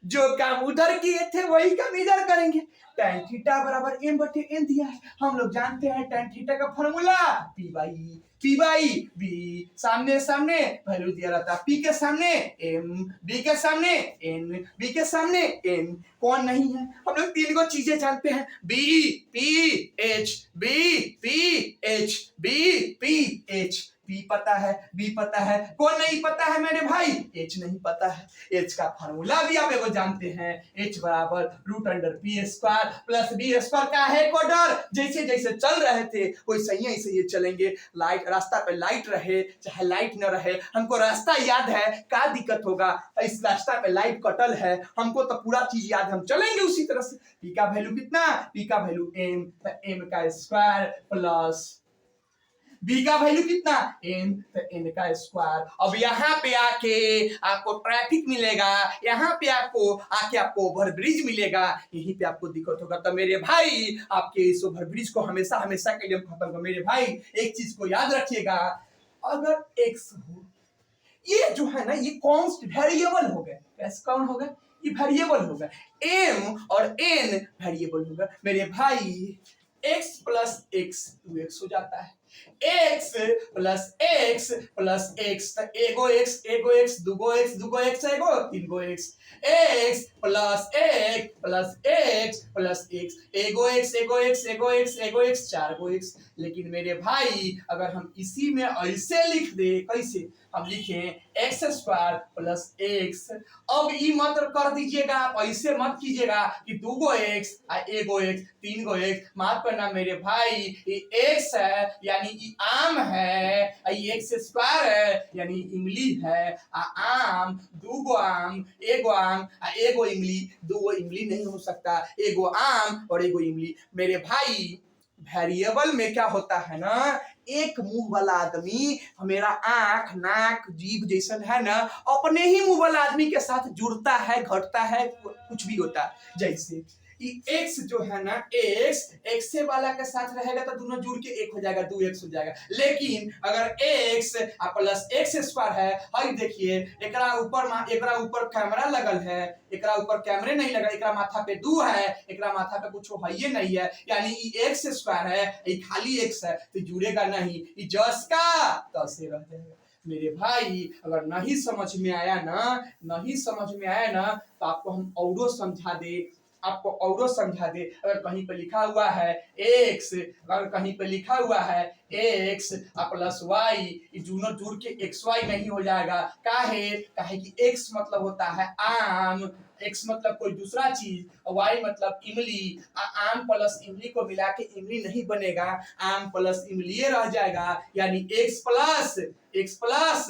जो काम उधर किए थे वही काम इधर करेंगे। tan थीटा बराबर m बटे n दिया है। हम लोग जानते हैं tan थीटा का फॉर्मूला p बाई b। सामने सामने वैल्यू दिया रहता है, p के सामने m, b के सामने n, b के सामने n। कौन नहीं है? हम लोग तीन को चीजें जानते हैं, b p h, b p h, b p h। P पता है, B पता है, कौन नहीं पता है मेरे भाई? H नहीं पता है। H का फार्मूला भी आप एगो जानते हैं, H बराबर √p² प्लस b² का है कोडर। जैसे जैसे चल रहे थे वैसे ही ऐसे ये चलेंगे। लाइट रास्ता पे लाइट रहे चाहे लाइट न रहे, हमको रास्ता याद है, क्या दिक्कत होगा? इस रास्ता पे लाइट कटल है, हमको तो पूरा चीज याद, हम चलेंगे उसी तरह से। P का वैल्यू कितना? P का वैल्यू m, m का स्क्वायर प्लस b का वैल्यू कितना? n, तो n का स्क्वायर। अब यहाँ पे आके आपको ट्रैफिक मिलेगा, यहाँ पे आपको ओवरब्रिज मिलेगा, यहीं पे आपको दिक्कत होगा। तो मेरे भाई आपके इस ओवरब्रिज को हमेशा हमेशा के लिए खत्म करो। मेरे भाई एक चीज को याद रखिएगा, अगर x हो, ये जो है ना ये कॉन्स्ट वेरिएबल हो गए। कैसे कौन हो गए? ये वेरिएबल हो गए। m और n वेरिएबल हो गए। मेरे भाई x प्लस x 2x हो जाता है, x plus x plus x, एगो x दूगो x एगो तीनगो x प्लस x एगो x चारगो x। लेकिन मेरे भाई अगर हम इसी में ऐसे लिख दे, कैसे हम लिखें x² प्लस x। अब ये मत कर दीजिएगा, आप ऐसे मत कीजिएगा कि दूगो x एगो x तीनगो x। माफ करना मेरे भाई, ये x है यानी ये आम है, ये x² है यानी इमली है। आम दूगो आम एगो इमली, दूगो इमली नहीं हो सकता, एगो आम और एगो इमली। मेरे भाई वेरिएबल में क्या होता है ना, एक मुंह वाला आदमी मेरा आंख नाक जीभ जैसन है ना, अपने ही मुंह वाला आदमी के साथ जुड़ता है, घटता है, कुछ भी होता है। जैसे x जो है ना, x वाला के साथ रहेगा तो दोनों जुड़ के एक हो जाएगा, 2x हो जाएगा। लेकिन अगर x प्लस x² है, हई देखिए एकरा ऊपर कैमरा लगल है, एकरा ऊपर कैमरे नहीं लगा, एकरा माथा पे 2 है, एकरा माथा पे कुछ है ये नहीं है, यानी ये x² है, ये खाली x है तो जुड़ेगा नहीं, ये जस का तसे रह जाएगा। मेरे भाई अगर नहीं समझ में आया ना तो आपको हम औरो समझा दे। अगर कहीं पे लिखा हुआ है x, अगर कहीं पे लिखा हुआ है x प्लस y, ये दोनों जुड़ के xy नहीं हो जाएगा। काहे कि x मतलब होता है आम, x मतलब कोई दूसरा चीज, y मतलब इमली। आम प्लस इमली को मिला के इमली नहीं बनेगा, आम प्लस इमली रह जाएगा। यानी x प्लस y रह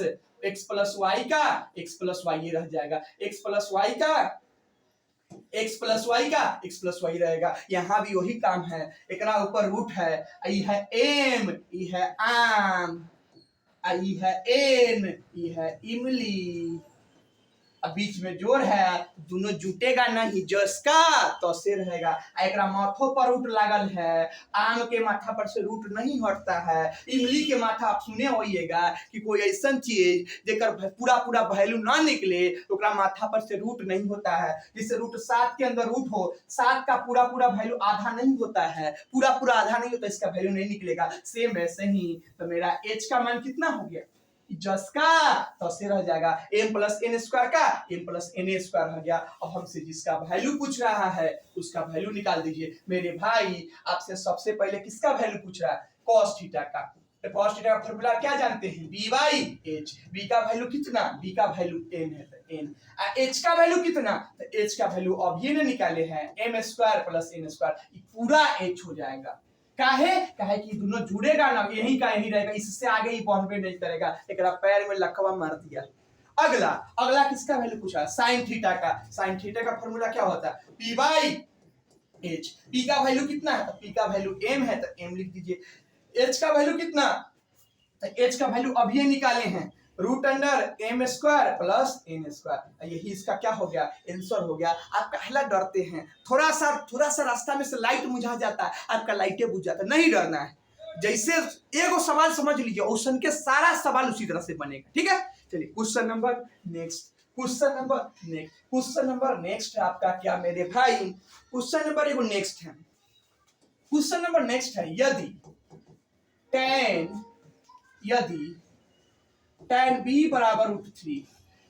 जाएगा, x प्लस y रहेगा। यहाँ भी वही काम है, एकरा ऊपर रूट है, ये है m, ये है आम, ये है n, ये है इमली। अब बीच में जोड़ है, दोनों जुटेगा नहीं, जसका तो से रहेगा। एकरा माथो पर रूट लागल है, आम के माथा पर से रूट नहीं हटता है। इमली के माथा आप सुने होइएगा कि कोई ऐसा चीज जेकर पूरा वैल्यू ना निकले तो ओकरा माथा पर से रूट नहीं होता है। जैसे √7 के अंदर रूट हो, 7 का पूरा वैल्यू आधा नहीं होता है, पूरा आधा नहीं होता, इसका वैल्यू नहीं निकलेगा। सेम वैसे ही तो मेरा h का मान कितना हो गया? जसका तो से रह जाएगा, m प्लस n² का m प्लस na² हो गया। अब हमसे जिसका वैल्यू पूछ रहा है उसका वैल्यू निकाल दीजिए। मेरे भाई आपसे सबसे पहले किसका वैल्यू पूछ रहा है? cos थीटा का। तो cos थीटा का फॉर्मूला क्या जानते हैं? b/h। b का वैल्यू कितना? b का वैल्यू n है तो n। h का वैल्यू कितना? तो h का वैल्यू अब ये ने निकाले हैं m² प्लस n², पूरा h हो जाएगा। काहे काहे कि दोनों जुड़ेगा ना, यही का यही रहेगा, इससे आगे ही बढ़वे नहीं करेगा। एक पैर में लकवा मार दिया। अगला अगला किसका वैल्यू पूछा, साइन थीटा का। साइन थीटा का फॉर्मूला क्या होता है, पी बाई एच। पी का वैल्यू कितना है, तो पी का वैल्यू एम है, तो एम लिख दीजिए। एच का वैल्यू कितना, तो एच का वैल्यू अभी निकाले हैं, root under M square plus N square. यही इसका क्या हो गया, आंसर हो गया। आप पहला डरते हैं, थोड़ा सा रास्ता में से लाइट बुझा जाता है, आपका लाइटें बुझ जाता है, नहीं डरना है। जैसे एगो सवाल समझ लीजिए, क्वेश्चन के सारा सवाल उसी तरह से बनेगा, ठीक है। चलिए question number next, question number next है आपका क्या मेरे भाई, क्वेश्चन नंबर एगो नेक्स्ट है। क्वेश्चन नंबर नेक्स्ट है, tan b बराबर √3,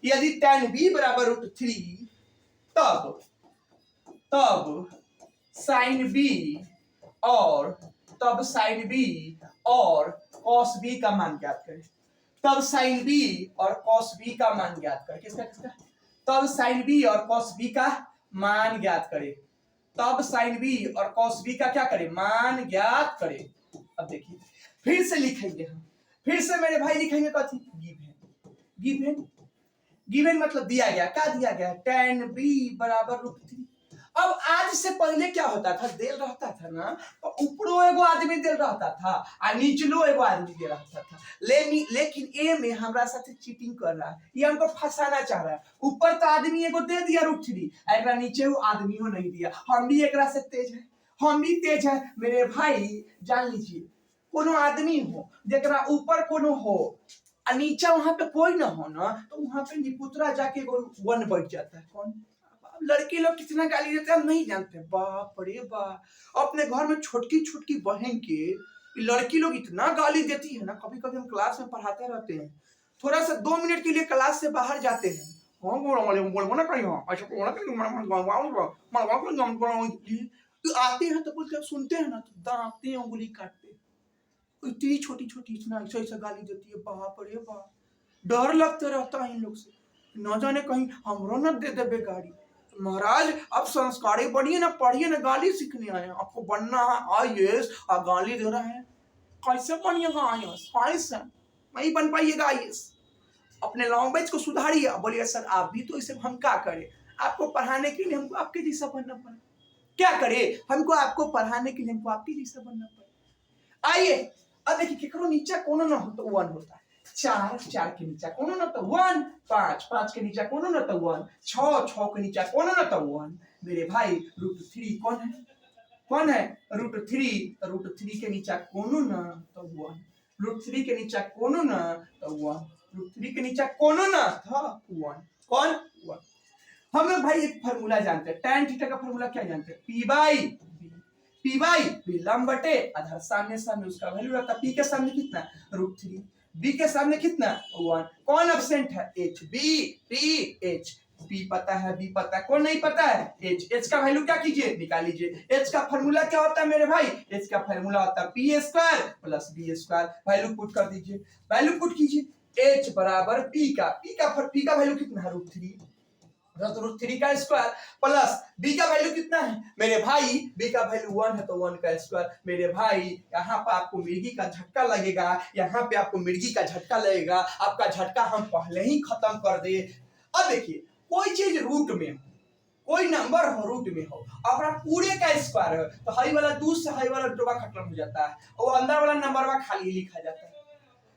यदि tan b बराबर √3, तब sin b और cos b का मान ज्ञात करें। तब sin b और cos b का मान ज्ञात करें। किसका तब sin b और cos b का मान ज्ञात करें। तब sin b और cos b का क्या करें, मान ज्ञात करें। अब देखिए फिर से लिखेंगे हम, फिर से मेरे भाई लिखेंगे कथी, गिवन मतलब दिया गया, क्या दिया गया, tan b बराबर √3। अब आज से पहले क्या होता था, देल रहता था ना, तो ऊपरो एगो आदमी देल रहता था और नीचलो एगो आदमी दे रहता था। लेकिन ए में हमरा साथे चीटिंग कर रहा है, ये हमको फंसाना चाह रहा है। ऊपर तो आदमी एगो दे दिया √3, एकरा नीचे वो आदमी हो नहीं दिया। हम भी एकरा से तेज है, हम भी तेज है मेरे भाई। जान लीजिए, कोनो आदमी हो जेकरा ऊपर कोनो हो और नीचे वहां पे कोई ना हो ना, तो वहां पे निपुत्रा जाके वन बैठ जाता है। कौन, लड़की लोग कितना गाली देते हैं हम नहीं जानते। बाप रे बाप, अपने घर में छोटकी छोटकी बहन के लड़की लोग इतना गाली देती है ना। कभी कभी हम क्लास में पढ़ाते रहते हैं, थोड़ा सा 2 मिनट के लिए क्लास से बाहर जाते हैं, आते हैं तो बोलते हैं, सुनते हैं ना तो दांते उंगली काटते, इतनी छोटी छोटी इतना ऐसा गाली देती है। बाप रे बाप, डर लगते रहता है इन लोग से, न जाने कहीं हमरो न दे देबे गाड़ी। महाराज आप संस्कारी बढ़िए ना, पढ़िए ना, गाली सीखने आए हैं, आपको बनना है IAS और गाली दे रहे हैं। कैसे बनिएगा IAS, कैसे नहीं बन पाइएगा IAS। अपने लैंग्वेज को सुधारिए। बोलिए सर आप भी तो इसे, हम क्या करें, आपको पढ़ाने के लिए हमको आपके जैसा बनना पड़े। क्या करें, हमको आपको पढ़ाने के लिए हमको आपके जैसा बनना पड़े। आइए अब देखिए, केकरो नीचे कोनो ना हो तो 1 होता है, 4 के नीचे कोनो ना तो 1, 5 के नीचे कोनो ना तो 1, 6 के नीचे कोनो ना तो 1। मेरे भाई √3 कौन है, √3 के नीचे कोनो ना तो 1, √3 के नीचे कोनो ना तो 1, √3 के नीचे कोनो ना था 1, कौन 1। हम लोग भाई एक फार्मूला जानते हैं, tan थीटा का फार्मूला क्या जानते हैं, P बाई बी, लंब बटे आधार, सामने उसका वैल्यू रहता है। P के सामने कितना, √3, B के सामने कितना 1, कौन एब्सेंट है, H, H, P पता है, B पता है, कौन नहीं पता है, H का वैल्यू क्या कीजिए, निकाल लीजिए। H का फार्मूला क्या होता है मेरे भाई, H का फार्मूला होता है p² plus b²। Value put कर दीजिए, वैल्यू पुट कीजिए, H बराबर P का वैल्यू कितना है, √3, √3 का स्क्वायर प्लस b का वैल्यू कितना है मेरे भाई, b का वैल्यू 1 है तो 1 का स्क्वायर। मेरे भाई यहाँ पे आपको मिर्गी का झटका लगेगा, यहाँ पे आपको मिर्गी का झटका लगेगा, आपका झटका हम पहले ही खत्म कर दे। अब देखिए, कोई चीज रूट में हो, कोई नंबर हो रूट में हो, अगर पूरे का स्क्वायर हो तो हाई वाला 2 से हाई वाला डोबा खत्म हो जाता है और अंदर वाला नंबर खाली लिखा जाता है।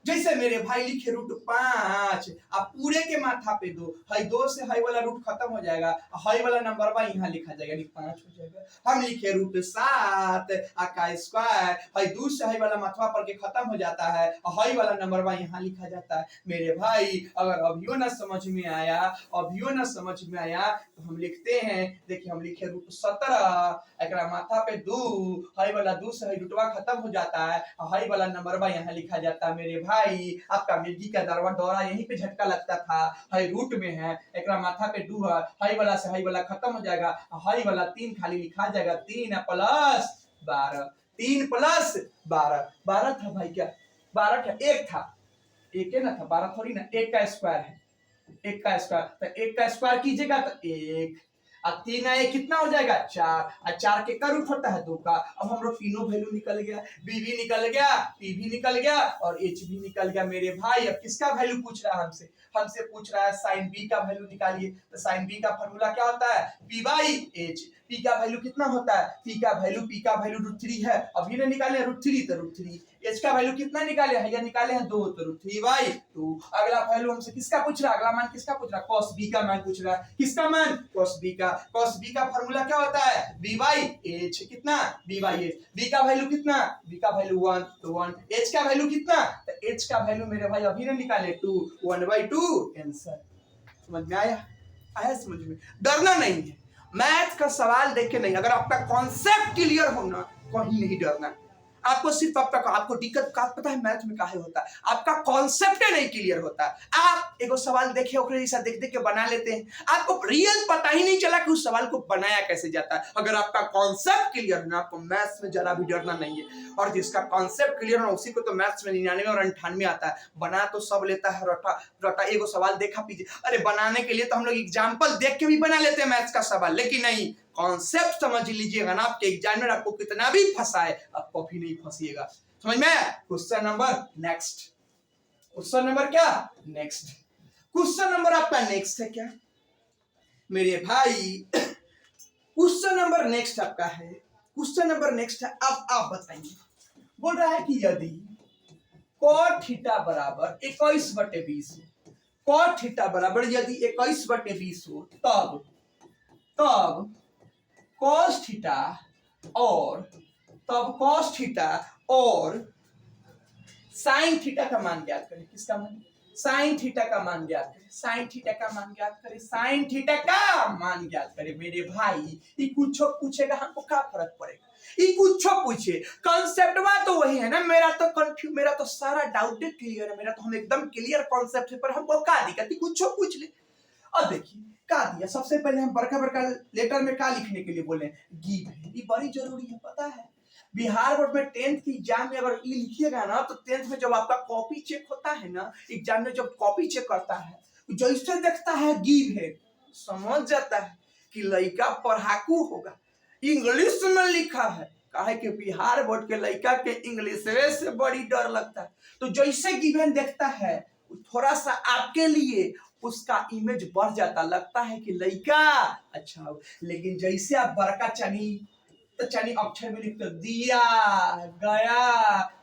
जैसे मेरे भाई लिखे √5, आप पूरे के माथा पे 2, हाई 2 से हाई वाला रूट खत्म हो जाएगा, हाई वाला नंबर बा यहाँ लिखा जाएगा, 5 हो जाएगा। हम लिखे √7 का स्क्वायर, हाई 2 से हाई वाला माथा पर के खत्म हो जाता है, हाई वाला नंबर बा यहाँ लिखा जाता है। मेरे भाई अगर अभियो ना समझ में आया तो हम लिखते हैं, देखिए हम लिखे √17, एकरा माथा पे 2, हाई वाला 2 से हाई रूटवा खत्म हो जाता है, हाई वाला नंबर बा यहाँ लिखा जाता है। मेरे भाई आपका मिर्गी का दौरा यहीं पे झटका लगता था, हाई रूट में है, एकरा माथा पे 2 है, हाई वाला से हाई वाला खत्म हो जाएगा, हाई वाला 3 खाली लिखा जाएगा, 3 प्लस 12, 3 प्लस 12 था भाई, क्या 12 था, 1 था, 1 है ना था, 12 थोड़ी ना, 1 का स्क्वायर है, 1 का स्क्वायर, तो 1 का स्क्वायर कीजिएगा तो 1, अब 3 आए कितना हो जाएगा 4, और 4 के का रूट होता है 2 का। अब हम लोग तीनों वैल्यू निकल गया, बी भी निकल गया, पी भी निकल गया और एच भी निकल गया मेरे भाई। अब किसका वैल्यू पूछ रहा है हमसे पूछ रहा है साइन बी का वैल्यू निकालिए। तो साइन बी का फॉर्मूला क्या होता है पी बाई एच। पी का वैल्यू कितना होता है पी का वैल्यू √3 है। अब ये निकाले √3 तो √3। एच का वैल्यू कितना निकाले है या निकाले हैं 2 तो √3/2। अगला वैल्यू हमसे किसका पूछ रहा है, अगला मान किसका पूछ रहा है cos b का मान पूछ रहा है। किसका मान cos b का फॉर्मूला क्या होता है b/h। कितना b/h। b का वैल्यू कितना b का वैल्यू 1 तो 1। h का वैल्यू कितना तो h का वैल्यू मेरे भाई अभी ना निकाले 2 1/2 आंसर। समझ में आया समझ में। डरना नहीं है मैथ का सवाल देख के नहीं, अगर आपका कॉन्सेप्ट क्लियर हो ना कहीं नहीं डरना। आपको सिर्फ आपको दिक्कत का पता है मैथ में काहे होता है, आपका कॉन्सेप्ट नहीं क्लियर होता। आप एगो सवाल देखे ओकरे जैसा देख देख के बना लेते हैं, आपको रियल पता ही नहीं चला कि उस सवाल को बनाया कैसे जाता है। अगर आपका कॉन्सेप्ट क्लियर है ना आपको मैथ्स में जरा भी डरना नहीं है। और जिसका कॉन्सेप्ट क्लियर है उसी को तो मैथ्स में 99 और 98 आता है। बना तो सब लेता है रटा एगो सवाल देखा पीजिए। अरे बनाने के लिए तो हम लोग एग्जाम्पल देख के भी बना लेते हैं मैथ्स का सवाल, लेकिन नहीं कॉन्सेप्ट समझ लीजिएगा ना। आपके एग्जामिनर आपको कितना भी फंसाए आप कभी नहीं फंसिएगा। समझ में। Question number next. Question number क्या नेक्स्ट। क्वेश्चन नंबर आपका नेक्स्ट है क्या मेरे भाई। क्वेश्चन नंबर नेक्स्ट आपका है, क्वेश्चन नंबर नेक्स्ट है। अब आप बताइए, बोल रहा है कि यदि cot थीटा बराबर 21/20 cot थीटा बराबर यदि 21/20 हो तब cos थीटा और साइन थीटा का मान ज्ञात करें। किसका मान साइन थीटा का मान ज्ञात करें। साइन थीटा का मान ज्ञात करें। साइन थीटा का मान ज्ञात करें मेरे भाई। ये कुछ पूछेगा हमको क्या फर्क पड़ेगा, ये कुछ पूछे कॉन्सेप्ट में तो वही है ना। मेरा तो सारा डाउट क्लियर है, मेरा तो हम एकदम क्लियर कॉन्सेप्ट है, पर हमको क्या दिक्कत है कुछ पूछ ले। अब देखिए क्या दिया, सबसे पहले हम बड़का लेटर में क्या लिखने के लिए बोले गिव है। ये बड़ी जरूरी है पता है। बिहार बोर्ड में 10th की एग्जाम में अगर ये लिखिएगा ना तो 10th में जब आपका कॉपी चेक होता है ना, एग्जाम में जब कॉपी चेक करता है जैसे देखता है गिव है समझ जाता है कि लड़का पढ़ाकू होगा। इंग्लिश में लिखा है काहे कि बिहार बोर्ड के लड़का के इंग्लिश से बड़ी डर लगता है। तो जैसे गिवन देखता है थोड़ा सा आपके लिए उसका इमेज बढ़ जाता, लगता है कि लड़का अच्छा। लेकिन जैसे आप बड़का चनी अक्षर में लिखते दिया गया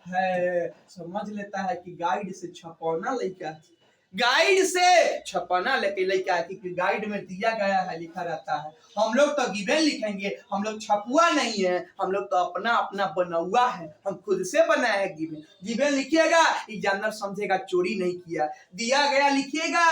है समझ लेता है कि गाइड से छपौना लड़का, गाइड से छपना लेके लड़का कि गाइड में दिया गया है लिखा रहता है। हम लोग तो गिवन लिखेंगे, हम लोग छपुआ नहीं है, हम लोग तो अपना बनौआ है, हम खुद से बनाए हैं गिवन। गिवन लिखिएगा एग्जामिनर समझेगा चोरी नहीं किया, दिया गया लिखिएगा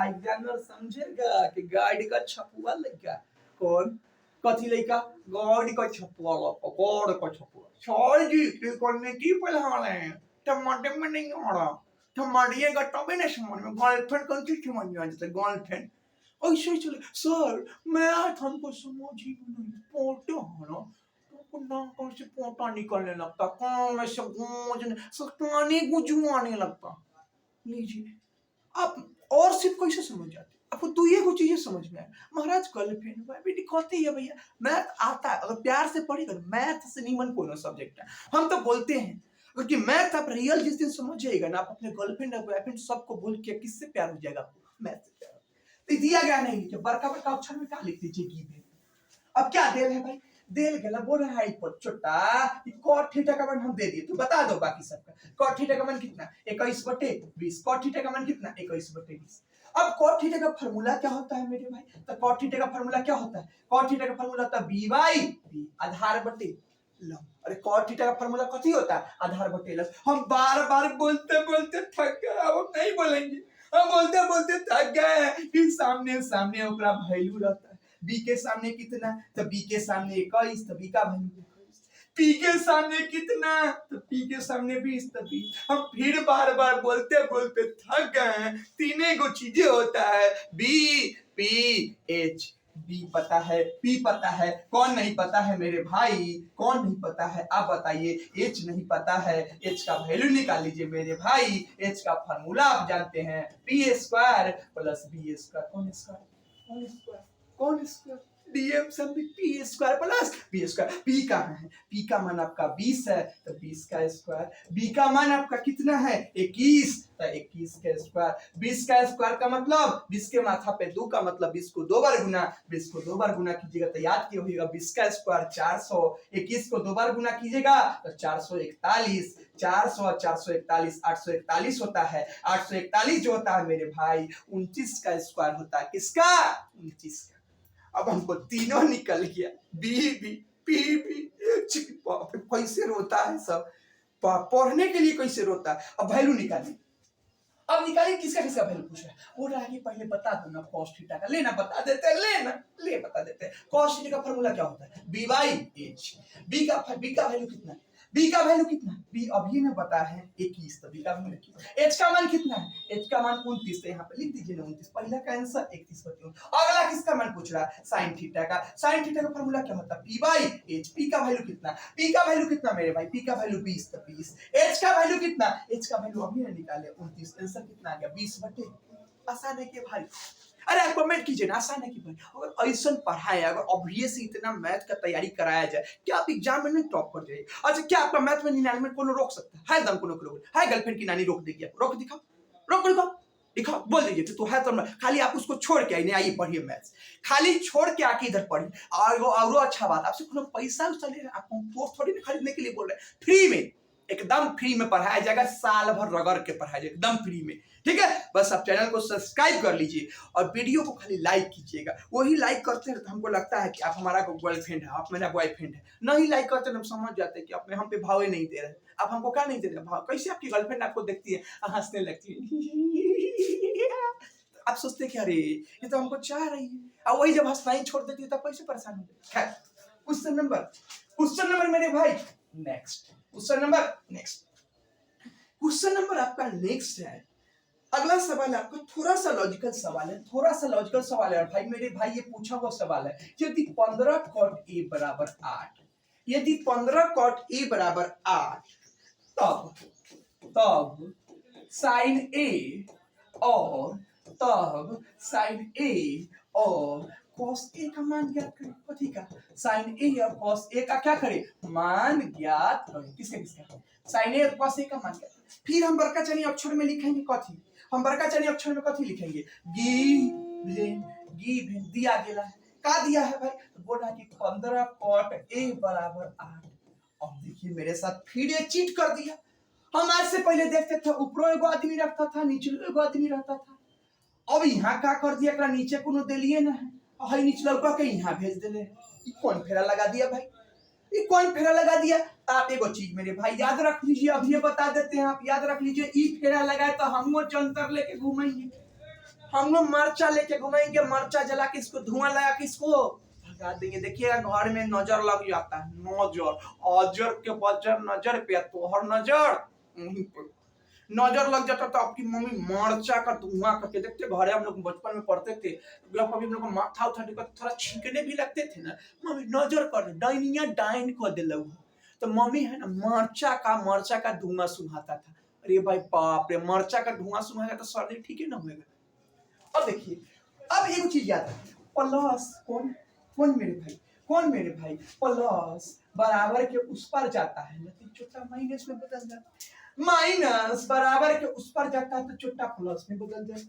एग्जामिनर समझेगा कि गाइड का छपुआ लड़का कौन कथी लड़का गाइड का छपुआ गॉड का छपुआ। छोड़ जी की पहले टमाटर में नहीं आ रहा मारिएगा तभी नहीं समझ में। गर्लफ्रेंड कौन सी समझ में आ जाता है गर्लफ्रेंड ऐसे ही चले। सर मैथ हमको समझ ही नहीं पोटे है ना तो नाक से पोटा निकलने लगता कान से गूंजने सताने गुजवाने लगता। लीजिए आप और सिर्फ कैसे समझ जाते आपको तो ये कुछ चीजें समझ में आए। महाराज गर्लफ्रेंड बेटी कहती है भैया मैथ आता है, अगर प्यार से पढ़ेगा मैथ से नीमन कोनो सब्जेक्ट है। हम तो बोलते हैं क्योंकि मैथ आप रियल जिस दिन समझ जाएगा ना आप अपने गर्लफ्रेंड और बॉयफ्रेंड सबको भूल के किससे प्यार हो जाएगा आपको मैथ से प्यार। तो दिया गया नहीं लिखे बड़का अक्षर में क्या लिख दीजिए गिव। अब क्या देल है भाई देल गया बोल रहा है छोटा cot थीटा का मान हम दे दिए तो बता दो बाकी सबका। cot थीटा का मान कितना 21/20 cot थीटा का मान कितना 21/20। अब cot थीटा का फार्मूला क्या होता है मेरे भाई, तो cot थीटा का फार्मूला क्या होता है cot थीटा का फार्मूला होता है b/b आधार बटे लंब। अरे cot थीटा का फार्मूला कथी होता है आधार बटे लंब। हम बार बोलते बोलते थक गए, अब नहीं बोलेंगे, हम बोलते बोलते थक गए। फिर सामने ओकरा वैल्यू रहता है b के सामने कितना तो b के सामने 21 तो b का वैल्यू 21। p के सामने कितना तो p के सामने 20 तो 20। हम फिर बार बोलते बोलते थक गए। तीन गो चीजें होता है b p h। b पता है p पता है, कौन नहीं पता है मेरे भाई कौन नहीं पता है आप बताइए। h नहीं पता है, h का वैल्यू निकाल लीजिए मेरे भाई। h का फार्मूला आप जानते हैं p² + b²। कौन स्क्वायर डीएम सब P square plus B square. P कहाँ है? पी का मान आपका 20 है तो 20 का स्क्वायर। बी का मान आपका कितना है? 21 तो 21 का स्क्वायर। 20 का स्क्वायर का मतलब 20 के माथा पे 2 का मतलब 20 को 2 बार गुना। 20 को 2 बार गुना कीजिएगा तो याद क्या होगा? 20 का स्क्वायर 400। 21 को 2 बार गुना कीजिएगा तो 441। 400 और 441 841 होता है। 841 जो होता है मेरे भाई 29 का स्क्वायर होता है। किसका? 29 का। अब हमको तीनों निकल गया, बी भी पी भी। कैसे रोता है सब, पढ़ने के लिए कैसे रोता है। अब वैल्यू निकालिए। अब निकालिए किसका किसका वैल्यू पूछ रहा है। बोल रहा है कि पहले बता दो ना कॉस थीटा का। लेना बता देते हैं, लेना ले बता देते हैं। कॉस थीटा का फॉर्मूला क्या होता है? B by H. बी का वैल्यू कितना है? बी का वैल्यू कितना है? बी अभी ने बता है 21 तो बी का वैल्यू 21। एच का मान कितना है? एच का मान 29 तो यहाँ पे लिख दीजिए ना 29। पहला का आंसर 31 बचो। अगला किसका मान पूछ रहा है? साइन थीटा का। साइन थीटा का फॉर्मूला क्या होता है? P by H. पी का वैल्यू कितना? पी का वैल्यू कितना मेरे भाई? पी का वैल्यू 20 तो 20। एच का वैल्यू कितना? एच का वैल्यू अभी ने निकाले 29। आंसर कितना आ गया? 20 बटे। आसान है कि भाई? अरे आप कमेंट कीजिए ना, आसान है कि भाई? अगर ऐसा पढ़ाए, अगर ऑब्वियस इतना मैथ का तैयारी कराया जाए, क्या आप एग्जाम में नहीं टॉप कर जाइए? अच्छा क्या आपका मैथ में 99 को रोक सकता है? दम को रोक है? गर्लफ्रेंड की नानी रोक देगी आपको? रोक दिखाओ, रोक दिखाओ, दिखाओ, बोल दीजिए तो है तो। खाली आप उसको छोड़ के आइए, आइए पढ़िए मैथ्स। खाली छोड़ के आके इधर पढ़िए। और अच्छा बात, आपसे कोई पैसा उसा ले रहे हैं, आपको कोर्स थोड़ी ना खरीदने के लिए बोल रहे हैं। फ्री में, एकदम फ्री में पढ़ाया जाएगा। साल भर रगड़ के पढ़ाया जाएगा, एकदम फ्री में। ठीक है, बस आप चैनल को सब्सक्राइब कर लीजिए और वीडियो को खाली लाइक कीजिएगा। वही लाइक करते हैं तो हमको लगता है कि आप हमारा गर्लफ्रेंड है, आप मेरा बॉयफ्रेंड है। नहीं लाइक करते हम समझ जाते हैं कि आपने हम पे भाव ही नहीं दे रहे। आप हमको क्या नहीं दे रहे भाव? कैसे आपकी गर्लफ्रेंड आपको देखती है हंसने लगती है, आप सोचते हैं कि अरे ये तो हमको चाह रही है, और वही जब हंसना ही छोड़ देती है तब कैसे परेशान हो जाए। खैर, क्वेश्चन नंबर मेरे भाई नेक्स्ट। क्वेश्चन नंबर आपका नेक्स्ट है। अगला सवाल आपका थोड़ा सा लॉजिकल सवाल है भाई मेरे भाई। ये पूछा हुआ सवाल है, यदि 15 कॉट ए बराबर 8, यदि 15 कॉट ए बराबर 8, तब साइन ए और कॉस ए का मान ज्ञात करें। कथी का? साइन ए और कॉस ए का क्या करें? मान ज्ञात करें। किसका? साइन ए और कॉस ए का मान ज्ञात। फिर हम बड़का चनी अक्षर में लिखेंगे कथी? हम बड़का चनी अक्षर में कथी लिखेंगे? गिवन दिया गया है। का दिया है भाई? तो बोल रहा है कि 15 कॉट ए बराबर 8। अब देखिए मेरे साथ फिर ये चीट कर दिया। हम आज से पहले देखते थे ऊपर एगो आदमी रखता था, नीचे एगो आदमी रहता था। अब यहाँ का कर दिया, नीचे कोनो दिलिए ना है, हई नीचे लौका के यहाँ भेज देले। कौन फेरा लगा दिया भाई? ये कौन फेरा लगा दिया? आप एगो चीज मेरे भाई याद रख लीजिए, अब ये बता देते हैं, आप याद रख लीजिए। ई फेरा लगाए तो हम वो जंतर लेके घूमेंगे, हम लोग मर्चा लेके घूमेंगे, मर्चा जला के इसको धुआं लगा के इसको भगा देंगे। देखिएगा घर में नजर लग जाता है, नजर के बजर नजर पे तोहर नजर लग जाता तो आपकी मम्मी मर्चा का धुआं करके। देखते घरे हम लोग बचपन में पढ़ते थे, कभी हम लोग माथा उठा थोड़ा छींकने भी लगते थे ना, मम्मी नजर कर डाइनिया डाइन कर दे लग, तो मम्मी है ना मर्चा का धुआं सुनाता था। अरे भाई बाप रे, मर्चा का धुआं सुनाएगा तो सर्दी ठीक है ना होगा। अब देखिए, अब एक चीज याद रखिए, प्लस कौन मेरे भाई प्लस बराबर के उस पर जाता है ना तो छोटा माइनस में बदल जाता है। माइनस बराबर के उस पर जाता है तो छोटा प्लस में बदल जाता है।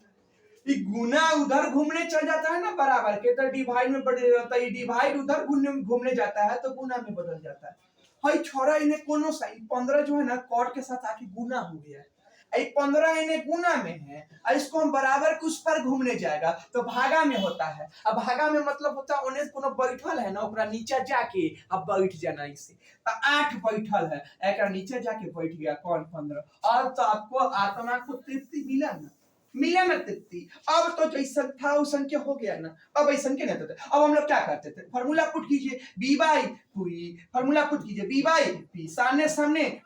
ये गुना उधर घूमने चल जाता है ना बराबर के, तो डिवाइड में बदल जाता है। डिवाइड उधर घूमने जाता है तो गुना में बदल जाता है। भाई छोरा इन्हें कोनो साइन 15 जो है ना कॉट के साथ आके गुना हो गया है। 15 इन्हें गुना में है, इसको हम बराबर के उस पर घूमने जाएगा तो भागा में होता है। अब भागा में मतलब होता है उन्हें कोनो बैठल है ना, ओकरा नीचे जाके अब बैठ जाना। इससे तो 8 बैठल है, एक नीचे जाके बैठ गया कौन 15। अब तो आपको आत्मा को तृप्ति मिला ना तृप्ति। अब तो जैसा था वैसा के हो गया ना, अब ऐसा के नहीं होता। अब हम लोग क्या करते थे? फॉर्मूला पुट कीजिए, बी बाई पूरी फॉर्मूला पुट कीजिए, बी बाई पी सामने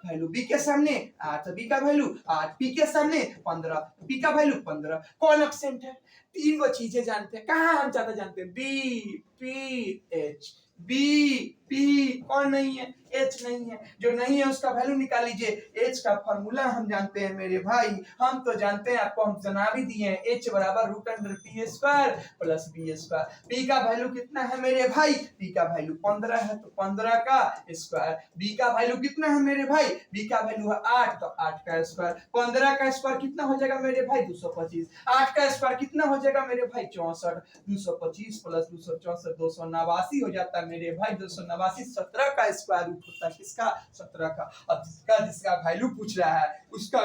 वैल्यू बी के सामने 8, बी का वैल्यू 8, पी के सामने 15, पी का वैल्यू 15। कौन एब्सेंट है? तीन वो चीजें जानते हैं, कहाँ हम ज्यादा जानते हैं? B P H, B P कौन नहीं है? एच नहीं है, जो नहीं है उसका वैल्यू निकाल लीजिए। एच का फॉर्मूला हम जानते हैं मेरे भाई, हम तो जानते हैं, आपको हम जना भी दिए हैं, एच बराबर root under P square plus B square. P का वैल्यू कितना है मेरे भाई, पी का वैल्यू 15 है तो 15 का स्क्वायर। बी का वैल्यू कितना है मेरे भाई, बी का वैल्यू है 8 तो 8 का स्क्वायर। 15 का स्क्वायर कितना हो जाएगा मेरे भाई 225। 8 का स्क्वायर कितना हो जाएगा मेरे भाई 64। 225 प्लस 264 289 हो जाता है मेरे भाई 289। 17 का स्क्वायर रूट होता है किसका, 17 का। अब जिसका वैल्यू पूछ रहा है उसका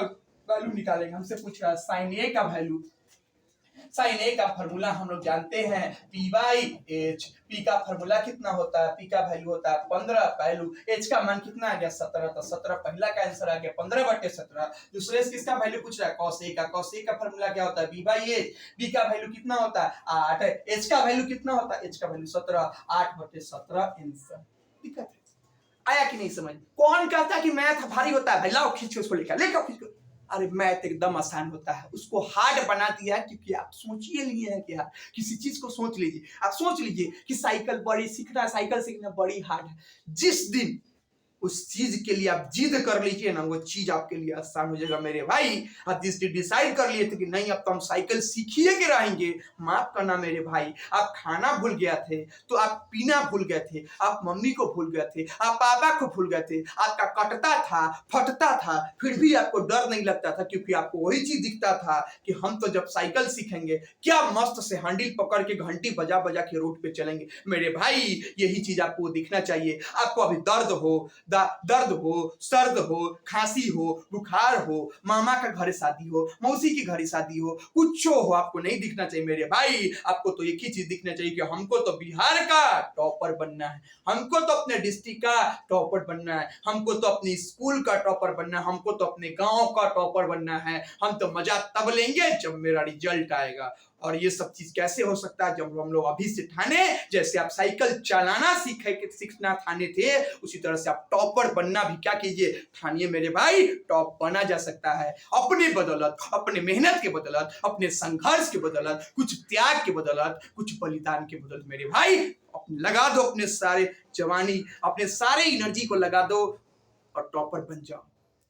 वैल्यू निकालेंगे। हमसे पूछ रहा है साइन ए का वैल्यू। साइन ए का फॉर्मूला हम लोग जानते हैं पी बाई एच। पी का फॉर्मूला कितना होता है, पी का वैल्यू होता है 15 वैल्यू, एच का मान कितना आ गया 17, तो 17 पहला का आंसर आ गया 15/17। दूसरे से किसका वैल्यू पूछ रहा है, कॉस ए का। कॉस ए का फॉर्मूला क्या होता है, बी बाई एच। बी का वैल्यू कितना होता है 8, एच का वैल्यू कितना होता है, एच का वैल्यू 17, 8/17 आंसर। दिक्कत है आया कि नहीं समझ। कौन कहता है कि मैथ भारी होता है, भाई लाओ खींच के उसको लेकर खींच के। अरे मैथ एकदम आसान होता है, उसको हार्ड बना दिया है क्योंकि आप सोचिए लिए हैं क्या, किसी चीज को सोच लीजिए। आप सोच लीजिए कि साइकिल साइकिल सीखना बड़ी हार्ड है। जिस दिन उस चीज के लिए आप जिद कर लीजिए ना, वो चीज आपके लिए आसान हो जाएगा मेरे भाई। आप जिस दिन डिसाइड कर लिए थे कि नहीं अब तो हम साइकिल सीखिए के रहेंगे, माफ करना मेरे भाई, आप खाना भूल गया थे तो आप पीना भूल गए थे, आप मम्मी को भूल गए थे, आप पापा को भूल गए थे, आपका कटता था फटता था फिर भी आपको डर नहीं लगता था क्योंकि आपको वही चीज दिखता था कि हम तो जब साइकिल सीखेंगे क्या मस्त से हैंडल पकड़ के घंटी बजा बजा के रोड पे चलेंगे। मेरे भाई यही चीज आपको दिखना चाहिए। आपको अभी दर्द हो, दर्द हो, सर्द हो, खांसी हो, बुखार हो, मामा का घर शादी हो, मौसी की घर शादी हो, कुछ हो, आपको नहीं दिखना चाहिए मेरे भाई। आपको तो एक ही चीज दिखना चाहिए कि हमको तो बिहार का टॉपर बनना है, हमको तो अपने डिस्ट्रिक्ट का टॉपर बनना है, हमको तो अपनी स्कूल का टॉपर बनना है, हमको तो अपने गांव का टॉपर बनना है। हम तो मजा तब लेंगे जब मेरा रिजल्ट आएगा। और ये सब चीज कैसे हो सकता है, जब हम लोग अभी से ठाने, जैसे आप साइकिल चलाना सीखना ठाने थे उसी तरह से आप टॉपर बनना भी क्या कीजिए ठानिए मेरे भाई। टॉप बना जा सकता है अपने बदौलत, अपने मेहनत के बदौलत, अपने संघर्ष के बदौलत, कुछ त्याग के बदौलत, कुछ बलिदान के बदौलत मेरे भाई। लगा दो अपने सारे जवानी, अपने सारे एनर्जी को लगा दो और टॉपर बन जाओ।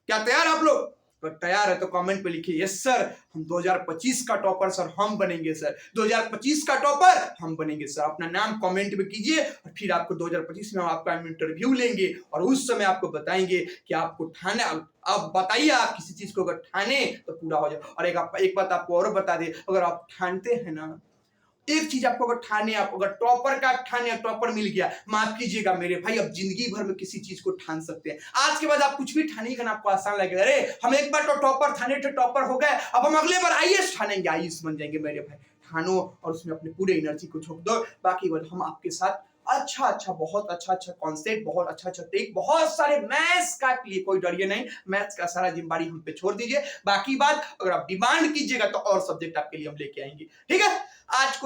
क्या तैयार आप लोग? अगर तैयार है तो कमेंट पे लिखिए यस सर, हम 2025 का टॉपर सर हम बनेंगे सर, 2025 का टॉपर हम बनेंगे सर। अपना नाम कमेंट में कीजिए और फिर आपको 2025 में हम आपका इंटरव्यू लेंगे और उस समय आपको बताएंगे कि आपको ठाना। अब बताइए आप किसी चीज को अगर ठाने तो पूरा हो जाए। और एक बात आपको और बता दे, अगर आप ठानते हैं ना एक चीज, आपको अगर ठाने, आप अगर टॉपर का ठाने, टॉपर मिल गया, माफ कीजिएगा मेरे भाई, अब जिंदगी भर में किसी चीज को ठान सकते हैं। आज के बाद आप कुछ भी ठानेगा ना आपको आसान लगेगा। अरे हम एक बार तो टॉपर ठाने थे, टॉपर हो गए, अब हम अगले बार आईएएस ठानेंगे, आईएएस बन जाएंगे मेरे भाई। ठानो और उसमें अपने पूरे एनर्जी को झोंक दो। बाकी बात हम आपके साथ बहुत अच्छा कॉन्सेप्ट, बहुत अच्छा टेक, बहुत सारे मैथ्स का लिए कोई डरिए नहीं, मैथ्स का सारा जिम्मेदारी हम पे छोड़ दीजिए। बाकी बात अगर आप डिमांड कीजिएगा तो और सब्जेक्ट आपके लिए हम लेके आएंगे, ठीक है। आज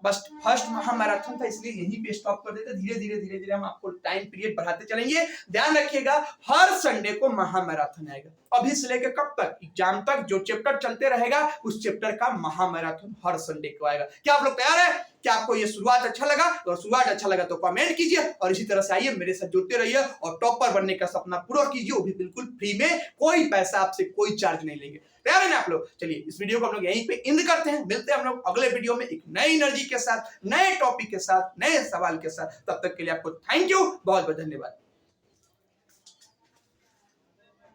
बस फर्स्ट महामैराथन था इसलिए यहीं पे स्टॉप कर देते। धीरे धीरे हम आपको टाइम पीरियड बढ़ाते चलेंगे। ध्यान रखिएगा हर संडे को महामैराथन आएगा, अभी से लेकर कब तक, एग्जाम तक जो चैप्टर चलते रहेगा उस चैप्टर का महामैराथन हर संडे को आएगा। क्या आप लोग तैयार है? क्या आपको ये शुरुआत अच्छा लगा? अगर शुरुआत अच्छा लगा तो कमेंट कीजिए और इसी तरह से आइए मेरे साथ जुड़ते रहिए और टॉपर बनने का सपना पूरा कीजिए, वो भी बिल्कुल फ्री में, कोई पैसा आपसे कोई चार्ज नहीं लेंगे। तैयार है ना आप लोग? चलिए इस वीडियो को हम लोग यहीं पे एंड करते हैं। मिलते हैं हम लोग अगले वीडियो में एक नई एनर्जी के साथ, नए टॉपिक के साथ, नए सवाल के साथ। तब तक के लिए आपको थैंक यू, बहुत बहुत धन्यवाद।